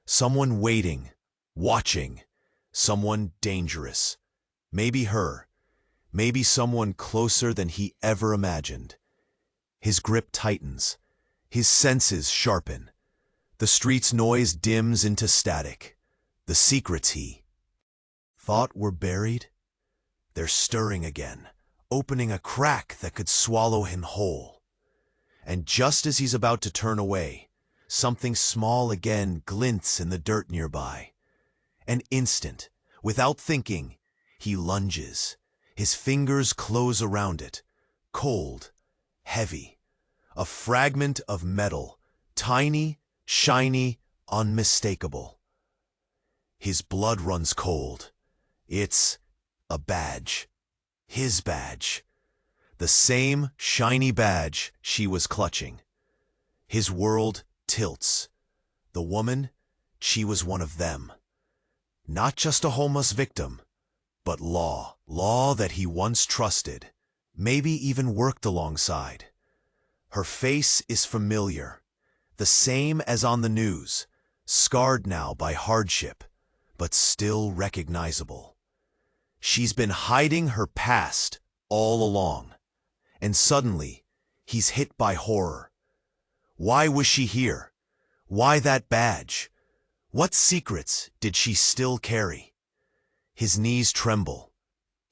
Someone waiting, watching. Someone dangerous. Maybe her. Maybe someone closer than he ever imagined. His grip tightens. His senses sharpen. The street's noise dims into static. The secrets he thought were buried? They're stirring again, opening a crack that could swallow him whole. And just as he's about to turn away, something small again glints in the dirt nearby. An instant, without thinking, he lunges. His fingers close around it, cold, heavy. A fragment of metal, tiny, shiny, unmistakable. His blood runs cold. It's a badge. His badge. The same shiny badge she was clutching. His world tilts. The woman, she was one of them. Not just a homeless victim, but law. Law that he once trusted, maybe even worked alongside. Her face is familiar, the same as on the news, scarred now by hardship, but still recognizable. She's been hiding her past all along, and suddenly he's hit by horror. Why was she here? Why that badge? What secrets did she still carry? His knees tremble.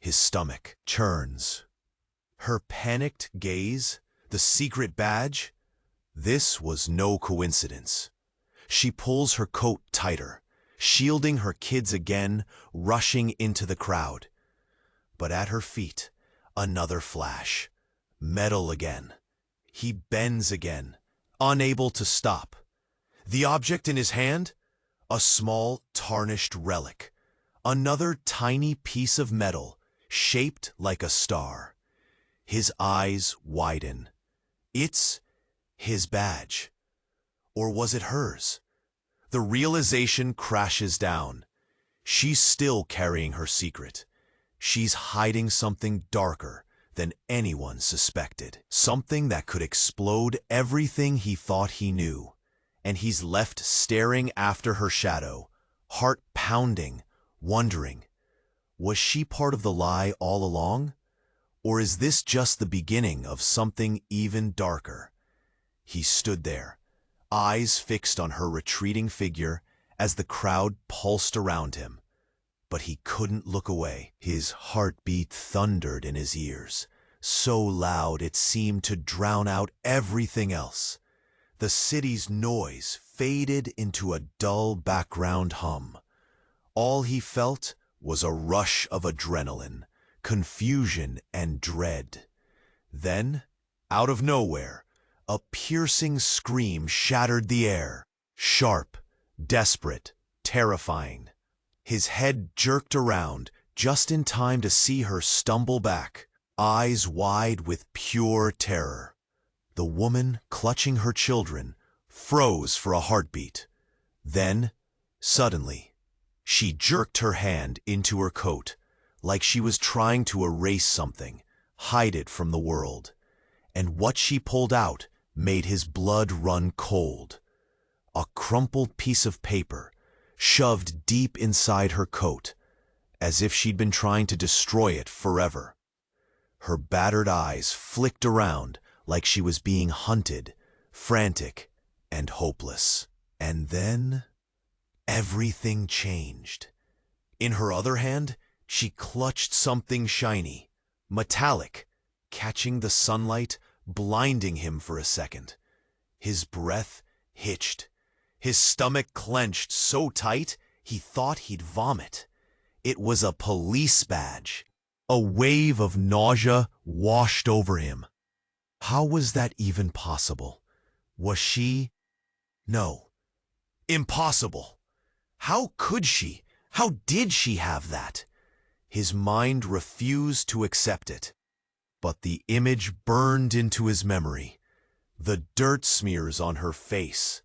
His stomach churns. Her panicked gaze, the secret badge? This was no coincidence. She pulls her coat tighter, shielding her kids again, rushing into the crowd. But at her feet, another flash. Metal again. He bends again, unable to stop. The object in his hand? A small, tarnished relic. Another tiny piece of metal, shaped like a star. His eyes widen. It's his badge. Or was it hers? The realization crashes down. She's still carrying her secret. She's hiding something darker than anyone suspected. Something that could explode everything he thought he knew. And he's left staring after her shadow, heart pounding, wondering, was she part of the lie all along? Or is this just the beginning of something even darker? He stood there, eyes fixed on her retreating figure as the crowd pulsed around him. But he couldn't look away. His heartbeat thundered in his ears, so loud it seemed to drown out everything else. The city's noise faded into a dull background hum. All he felt was a rush of adrenaline, confusion and dread. Then, out of nowhere, a piercing scream shattered the air. Sharp, desperate, terrifying. His head jerked around just in time to see her stumble back, eyes wide with pure terror. The woman, clutching her children, froze for a heartbeat. Then, suddenly, she jerked her hand into her coat, like she was trying to erase something, hide it from the world. And what she pulled out made his blood run cold. A crumpled piece of paper, shoved deep inside her coat, as if she'd been trying to destroy it forever. Her battered eyes flicked around like she was being hunted, frantic and hopeless. And then, everything changed. In her other hand, she clutched something shiny, metallic, catching the sunlight, blinding him for a second. His breath hitched. His stomach clenched so tight he thought he'd vomit. It was a police badge. A wave of nausea washed over him. How was that even possible? Was she? No. Impossible. How could she? How did she have that? His mind refused to accept it. But the image burned into his memory. The dirt smears on her face.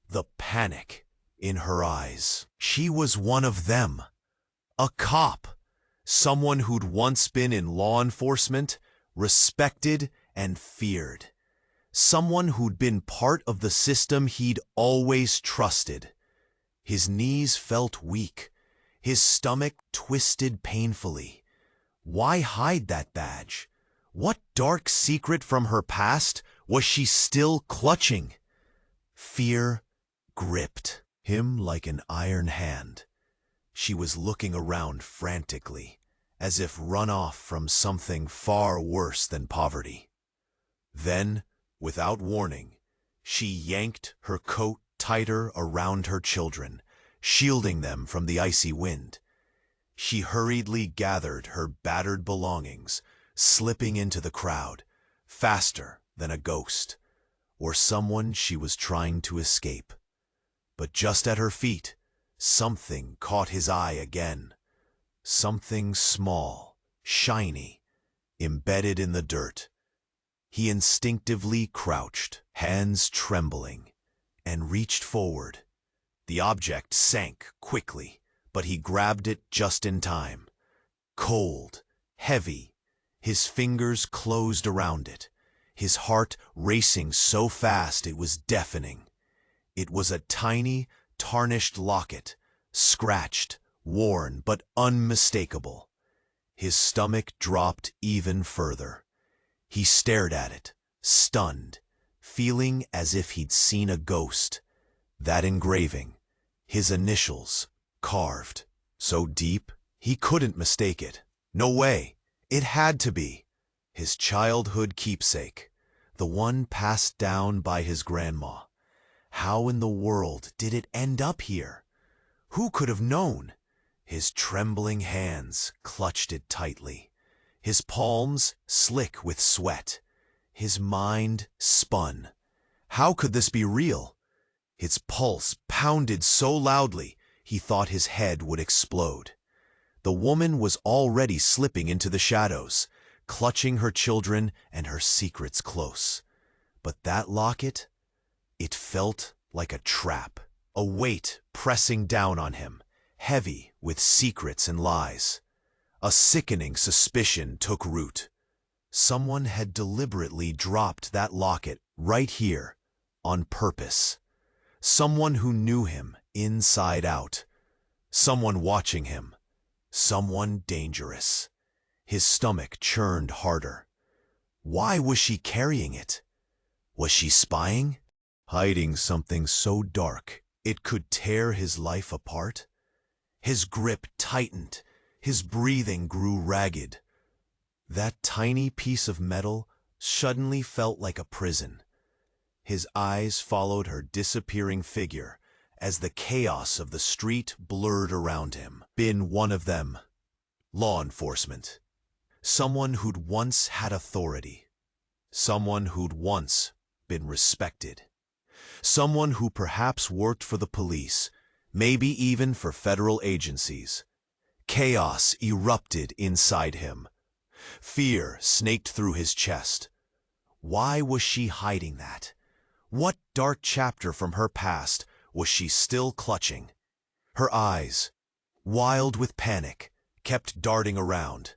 The panic in her eyes. She was one of them. A cop. Someone who'd once been in law enforcement, respected and feared. Someone who'd been part of the system he'd always trusted. His knees felt weak. His stomach twisted painfully. Why hide that badge? What dark secret from her past was she still clutching? Fear gripped him like an iron hand. She was looking around frantically, as if run off from something far worse than poverty. Then, without warning, she yanked her coat tighter around her children, shielding them from the icy wind. She hurriedly gathered her battered belongings, slipping into the crowd, faster than a ghost, or someone she was trying to escape. But just at her feet, something caught his eye again. Something small, shiny, embedded in the dirt. He instinctively crouched, hands trembling, and reached forward. The object sank quickly, but he grabbed it just in time. Cold, heavy, his fingers closed around it, his heart racing so fast it was deafening. It was a tiny, tarnished locket, scratched, worn, but unmistakable. His stomach dropped even further. He stared at it, stunned, feeling as if he'd seen a ghost. That engraving, his initials, carved, so deep he couldn't mistake it. No way, it had to be. His childhood keepsake, the one passed down by his grandma. How in the world did it end up here? Who could have known? His trembling hands clutched it tightly, his palms slick with sweat. His mind spun. How could this be real? His pulse pounded so loudly he thought his head would explode. The woman was already slipping into the shadows, clutching her children and her secrets close. But that locket, it felt like a trap, a weight pressing down on him, heavy with secrets and lies. A sickening suspicion took root. Someone had deliberately dropped that locket right here, on purpose. Someone who knew him inside out. Someone watching him. Someone dangerous. His stomach churned harder. Why was she carrying it? Was she spying? Hiding something so dark it could tear his life apart? His grip tightened. His breathing grew ragged. That tiny piece of metal suddenly felt like a prison. His eyes followed her disappearing figure as the chaos of the street blurred around him. Been one of them. Law enforcement. Someone who'd once had authority. Someone who'd once been respected. Someone who perhaps worked for the police, maybe even for federal agencies. Chaos erupted inside him. Fear snaked through his chest. Why was she hiding that? What dark chapter from her past was she still clutching? Her eyes, wild with panic, kept darting around.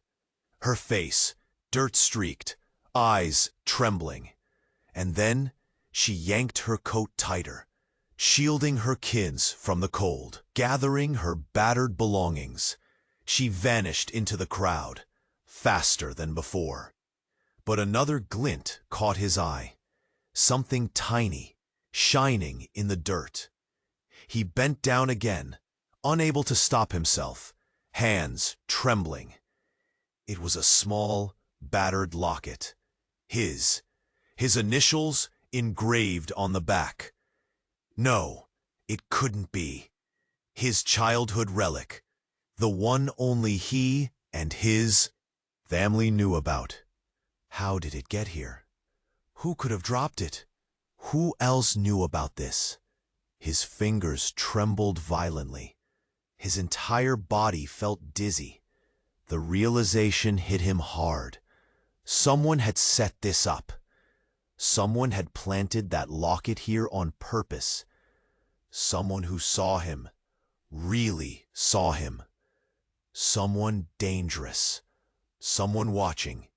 Her face, dirt-streaked, eyes trembling. And then she yanked her coat tighter, shielding her kids from the cold. Gathering her battered belongings, she vanished into the crowd, faster than before. But another glint caught his eye. Something tiny, shining in the dirt. He bent down again, unable to stop himself, hands trembling. It was a small, battered locket. His initials engraved on the back. No, it couldn't be. His childhood relic, the one only he and his family knew about. How did it get here? Who could have dropped it? Who else knew about this? His fingers trembled violently. His entire body felt dizzy. The realization hit him hard. Someone had set this up. Someone had planted that locket here on purpose. Someone who saw him, really saw him. Someone dangerous. Someone watching.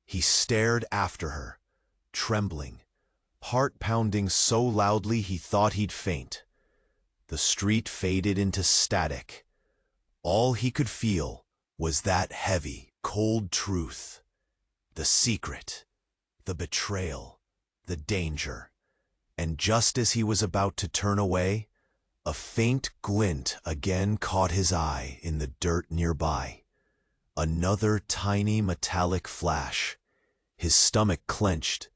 He stared after her, trembling, heart pounding so loudly he thought he'd faint. The street faded into static. All he could feel was that heavy, cold truth. The secret, the betrayal, the danger. And just as he was about to turn away, A faint glint again caught his eye in the dirt nearby. Another tiny metallic flash. His stomach clenched.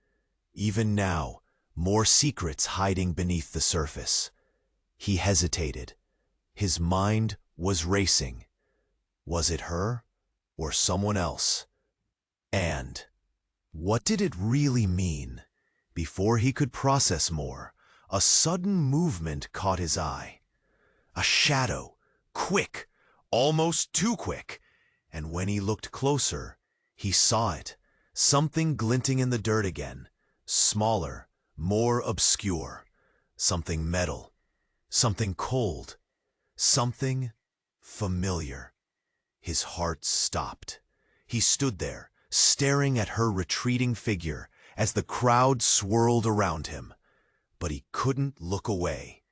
Even now, more secrets hiding beneath the surface. He hesitated. His mind was racing. Was it her or someone else? And what did it really mean? Before he could process more, a sudden movement caught his eye. A shadow, quick, almost too quick, and when he looked closer, he saw it, something glinting in the dirt again, smaller, more obscure, something metal, something cold, something familiar. His heart stopped. He stood there, staring at her retreating figure as the crowd swirled around him. But he couldn't look away.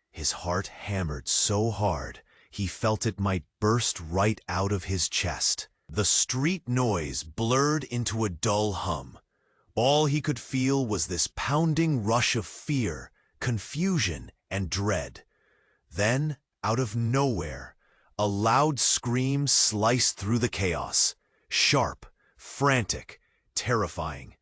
His heart hammered so hard he felt it might burst right out of his chest. The street noise blurred into a dull hum. All he could feel was this pounding rush of fear, confusion, and dread. Then, out of nowhere, a loud scream sliced through the chaos. Sharp, frantic, terrifying.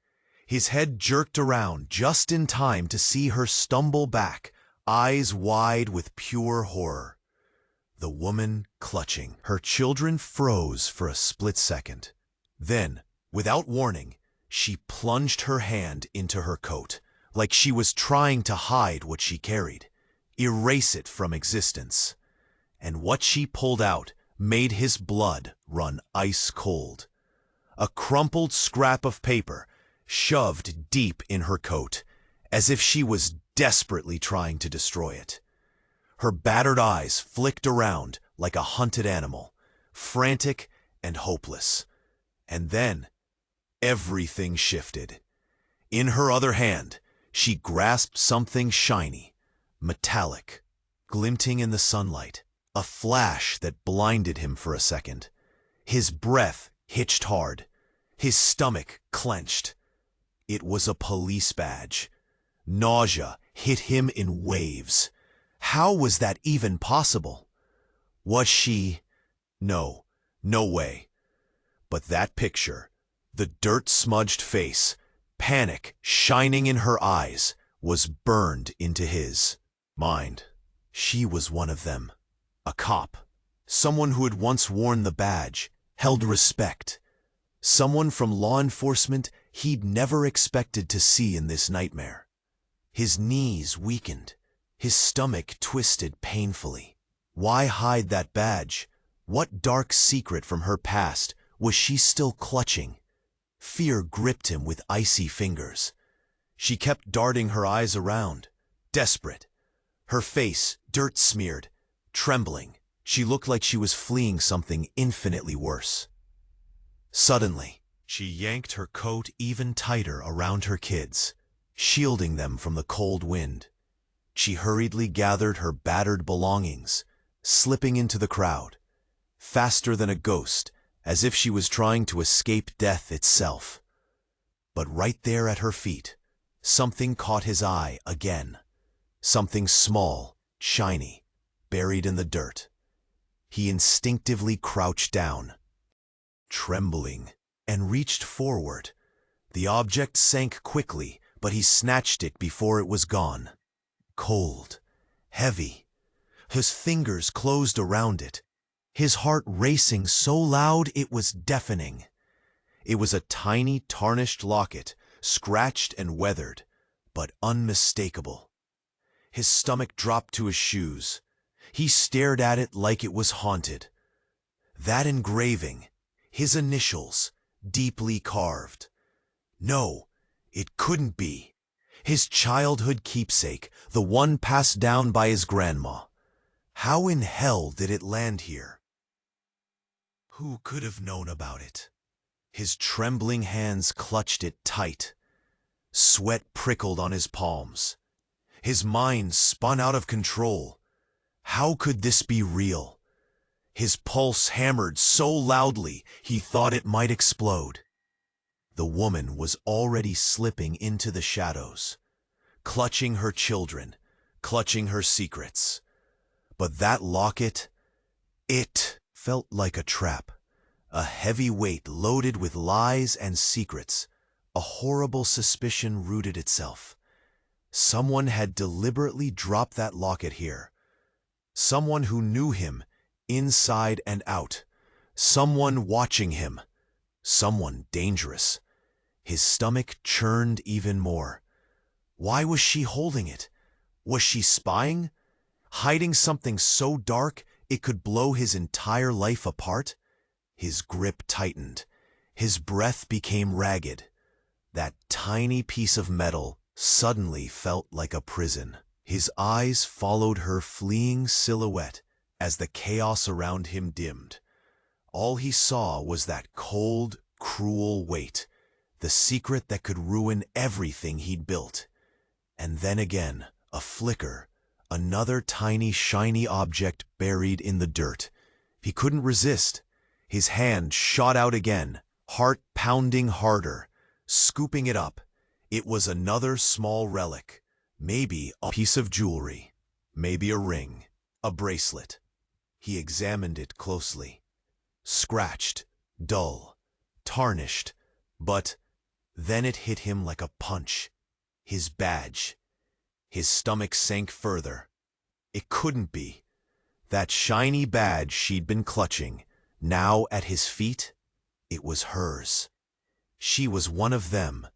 His head jerked around just in time to see her stumble back, eyes wide with pure horror. The woman clutching. Her children froze for a split second. Then, without warning, she plunged her hand into her coat, like she was trying to hide what she carried, erase it from existence. And what she pulled out made his blood run ice cold. A crumpled scrap of paper, shoved deep in her coat, as if she was desperately trying to destroy it. Her battered eyes flicked around like a hunted animal, frantic and hopeless. And then, everything shifted. In her other hand, she grasped something shiny, metallic, glinting in the sunlight, a flash that blinded him for a second. His breath hitched hard, his stomach clenched. It was a police badge. Nausea hit him in waves. How was that even possible? Was she? No, no way. But that picture, the dirt-smudged face, panic shining in her eyes, was burned into his mind. She was one of them. A cop. Someone who had once worn the badge, held respect. Someone from law enforcement he'd never expected to see in this nightmare. His knees weakened, his stomach twisted painfully. Why hide that badge? What dark secret from her past was she still clutching? Fear gripped him with icy fingers. She kept darting her eyes around, desperate. Her face dirt-smeared, trembling. She looked like she was fleeing something infinitely worse. Suddenly, she yanked her coat even tighter around her kids, shielding them from the cold wind. She hurriedly gathered her battered belongings, slipping into the crowd, faster than a ghost, as if she was trying to escape death itself. But right there at her feet, something caught his eye again. Something small, shiny, buried in the dirt. He instinctively crouched down, trembling, and reached forward. The object sank quickly, but he snatched it before it was gone. Cold, heavy. His fingers closed around it, his heart racing so loud it was deafening. It was a tiny tarnished locket, scratched and weathered, but unmistakable. His stomach dropped to his shoes. He stared at it like it was haunted. That engraving, his initials, deeply carved. No, it couldn't be. His childhood keepsake, the one passed down by his grandma. How in hell did it land here? Who could have known about it? His trembling hands clutched it tight. Sweat prickled on his palms. His mind spun out of control. How could this be real? His pulse hammered so loudly he thought it might explode. The woman was already slipping into the shadows, clutching her children, clutching her secrets. But that locket, it felt like a trap. A heavy weight loaded with lies and secrets. A horrible suspicion rooted itself. Someone had deliberately dropped that locket here. Someone who knew him, inside and out. Someone watching him. Someone dangerous. His stomach churned even more. Why was she holding it? Was she spying? Hiding something so dark it could blow his entire life apart? His grip tightened. His breath became ragged. That tiny piece of metal suddenly felt like a prison. His eyes followed her fleeing silhouette as the chaos around him dimmed. All he saw was that cold, cruel weight, the secret that could ruin everything he'd built. And then again, a flicker, another tiny, shiny object buried in the dirt. He couldn't resist. His hand shot out again, heart pounding harder, scooping it up. It was another small relic, maybe a piece of jewelry, maybe a ring, a bracelet. He examined it closely. Scratched, dull, tarnished, but then it hit him like a punch. His badge. His stomach sank further. It couldn't be. That shiny badge she'd been clutching, now at his feet, it was hers. She was one of them.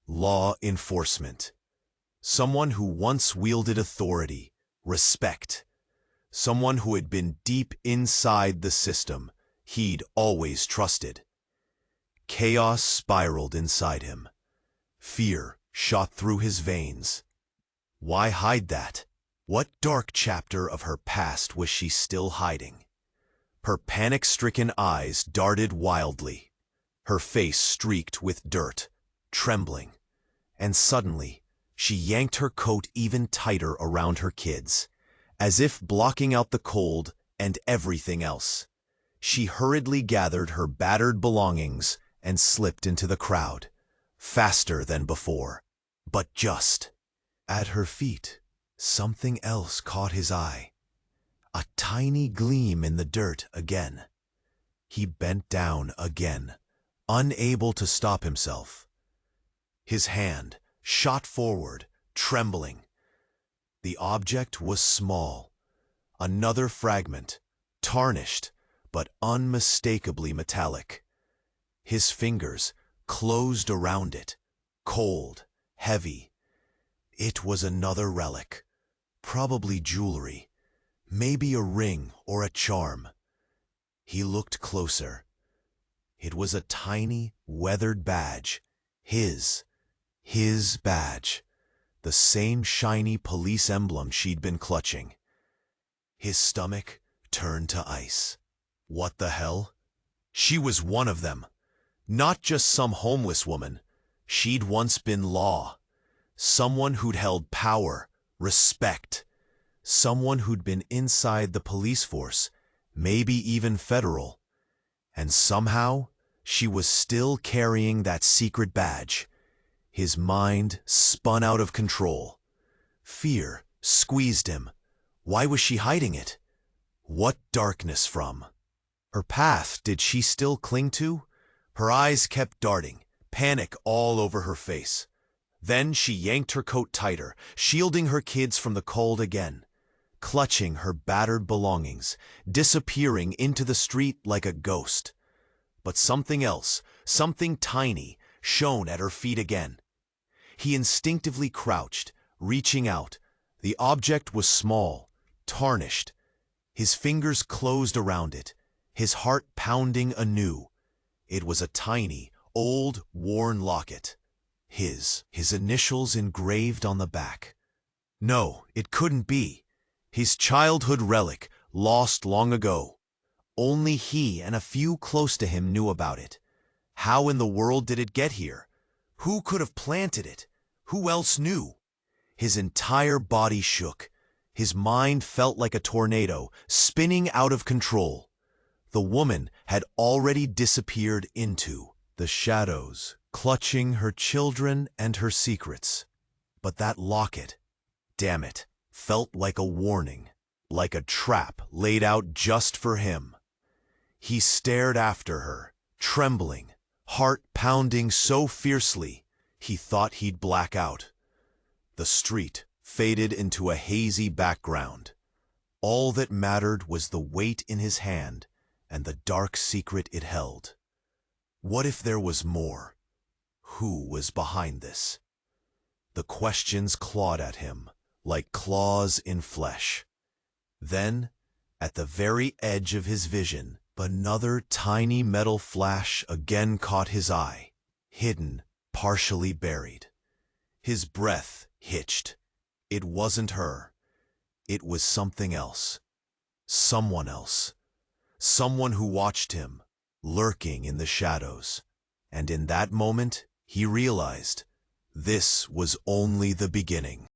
Law enforcement. Someone who once wielded authority, respect. Someone who had been deep inside the system he'd always trusted. Chaos spiraled inside him. Fear shot through his veins. Why hide that? What dark chapter of her past was she still hiding? Her panic-stricken eyes darted wildly. Her face streaked with dirt, trembling. And suddenly, she yanked her coat even tighter around her kids, as if blocking out the cold and everything else. She hurriedly gathered her battered belongings and slipped into the crowd, faster than before. But just at her feet, something else caught his eye. A tiny gleam in the dirt again. He bent down again, unable to stop himself. His hand shot forward, trembling. The object was small. Another fragment, tarnished, but unmistakably metallic. His fingers closed around it, cold, heavy. It was another relic, probably jewelry, maybe a ring or a charm. He looked closer. It was a tiny, weathered badge, his badge, the same shiny police emblem she'd been clutching. His stomach turned to ice. What the hell? She was one of them. Not just some homeless woman. She'd once been law. Someone who'd held power, respect. Someone who'd been inside the police force, maybe even federal. And somehow, she was still carrying that secret badge. His mind spun out of control. Fear squeezed him. Why was she hiding it? What darkness from? Her path did she still cling to? Her eyes kept darting, panic all over her face. Then she yanked her coat tighter, shielding her kids from the cold again, clutching her battered belongings, disappearing into the street like a ghost. But something else, something tiny, shone at her feet again. He instinctively crouched, reaching out. The object was small, tarnished. His fingers closed around it, his heart pounding anew. It was a tiny, old, worn locket. His initials engraved on the back. No, it couldn't be. His childhood relic, lost long ago. Only he and a few close to him knew about it. How in the world did it get here? Who could have planted it? Who else knew? His entire body shook. His mind felt like a tornado, spinning out of control. The woman had already disappeared into the shadows, clutching her children and her secrets. But that locket, damn it, felt like a warning, like a trap laid out just for him. He stared after her, trembling, heart pounding so fiercely he thought he'd black out. The street faded into a hazy background. All that mattered was the weight in his hand and the dark secret it held. What if there was more? Who was behind this? The questions clawed at him like claws in flesh. Then, at the very edge of his vision, another tiny metal flash again caught his eye, hidden, partially buried. His breath hitched. It wasn't her. It was something else. Someone else. Someone who watched him, lurking in the shadows. And in that moment, he realized this was only the beginning.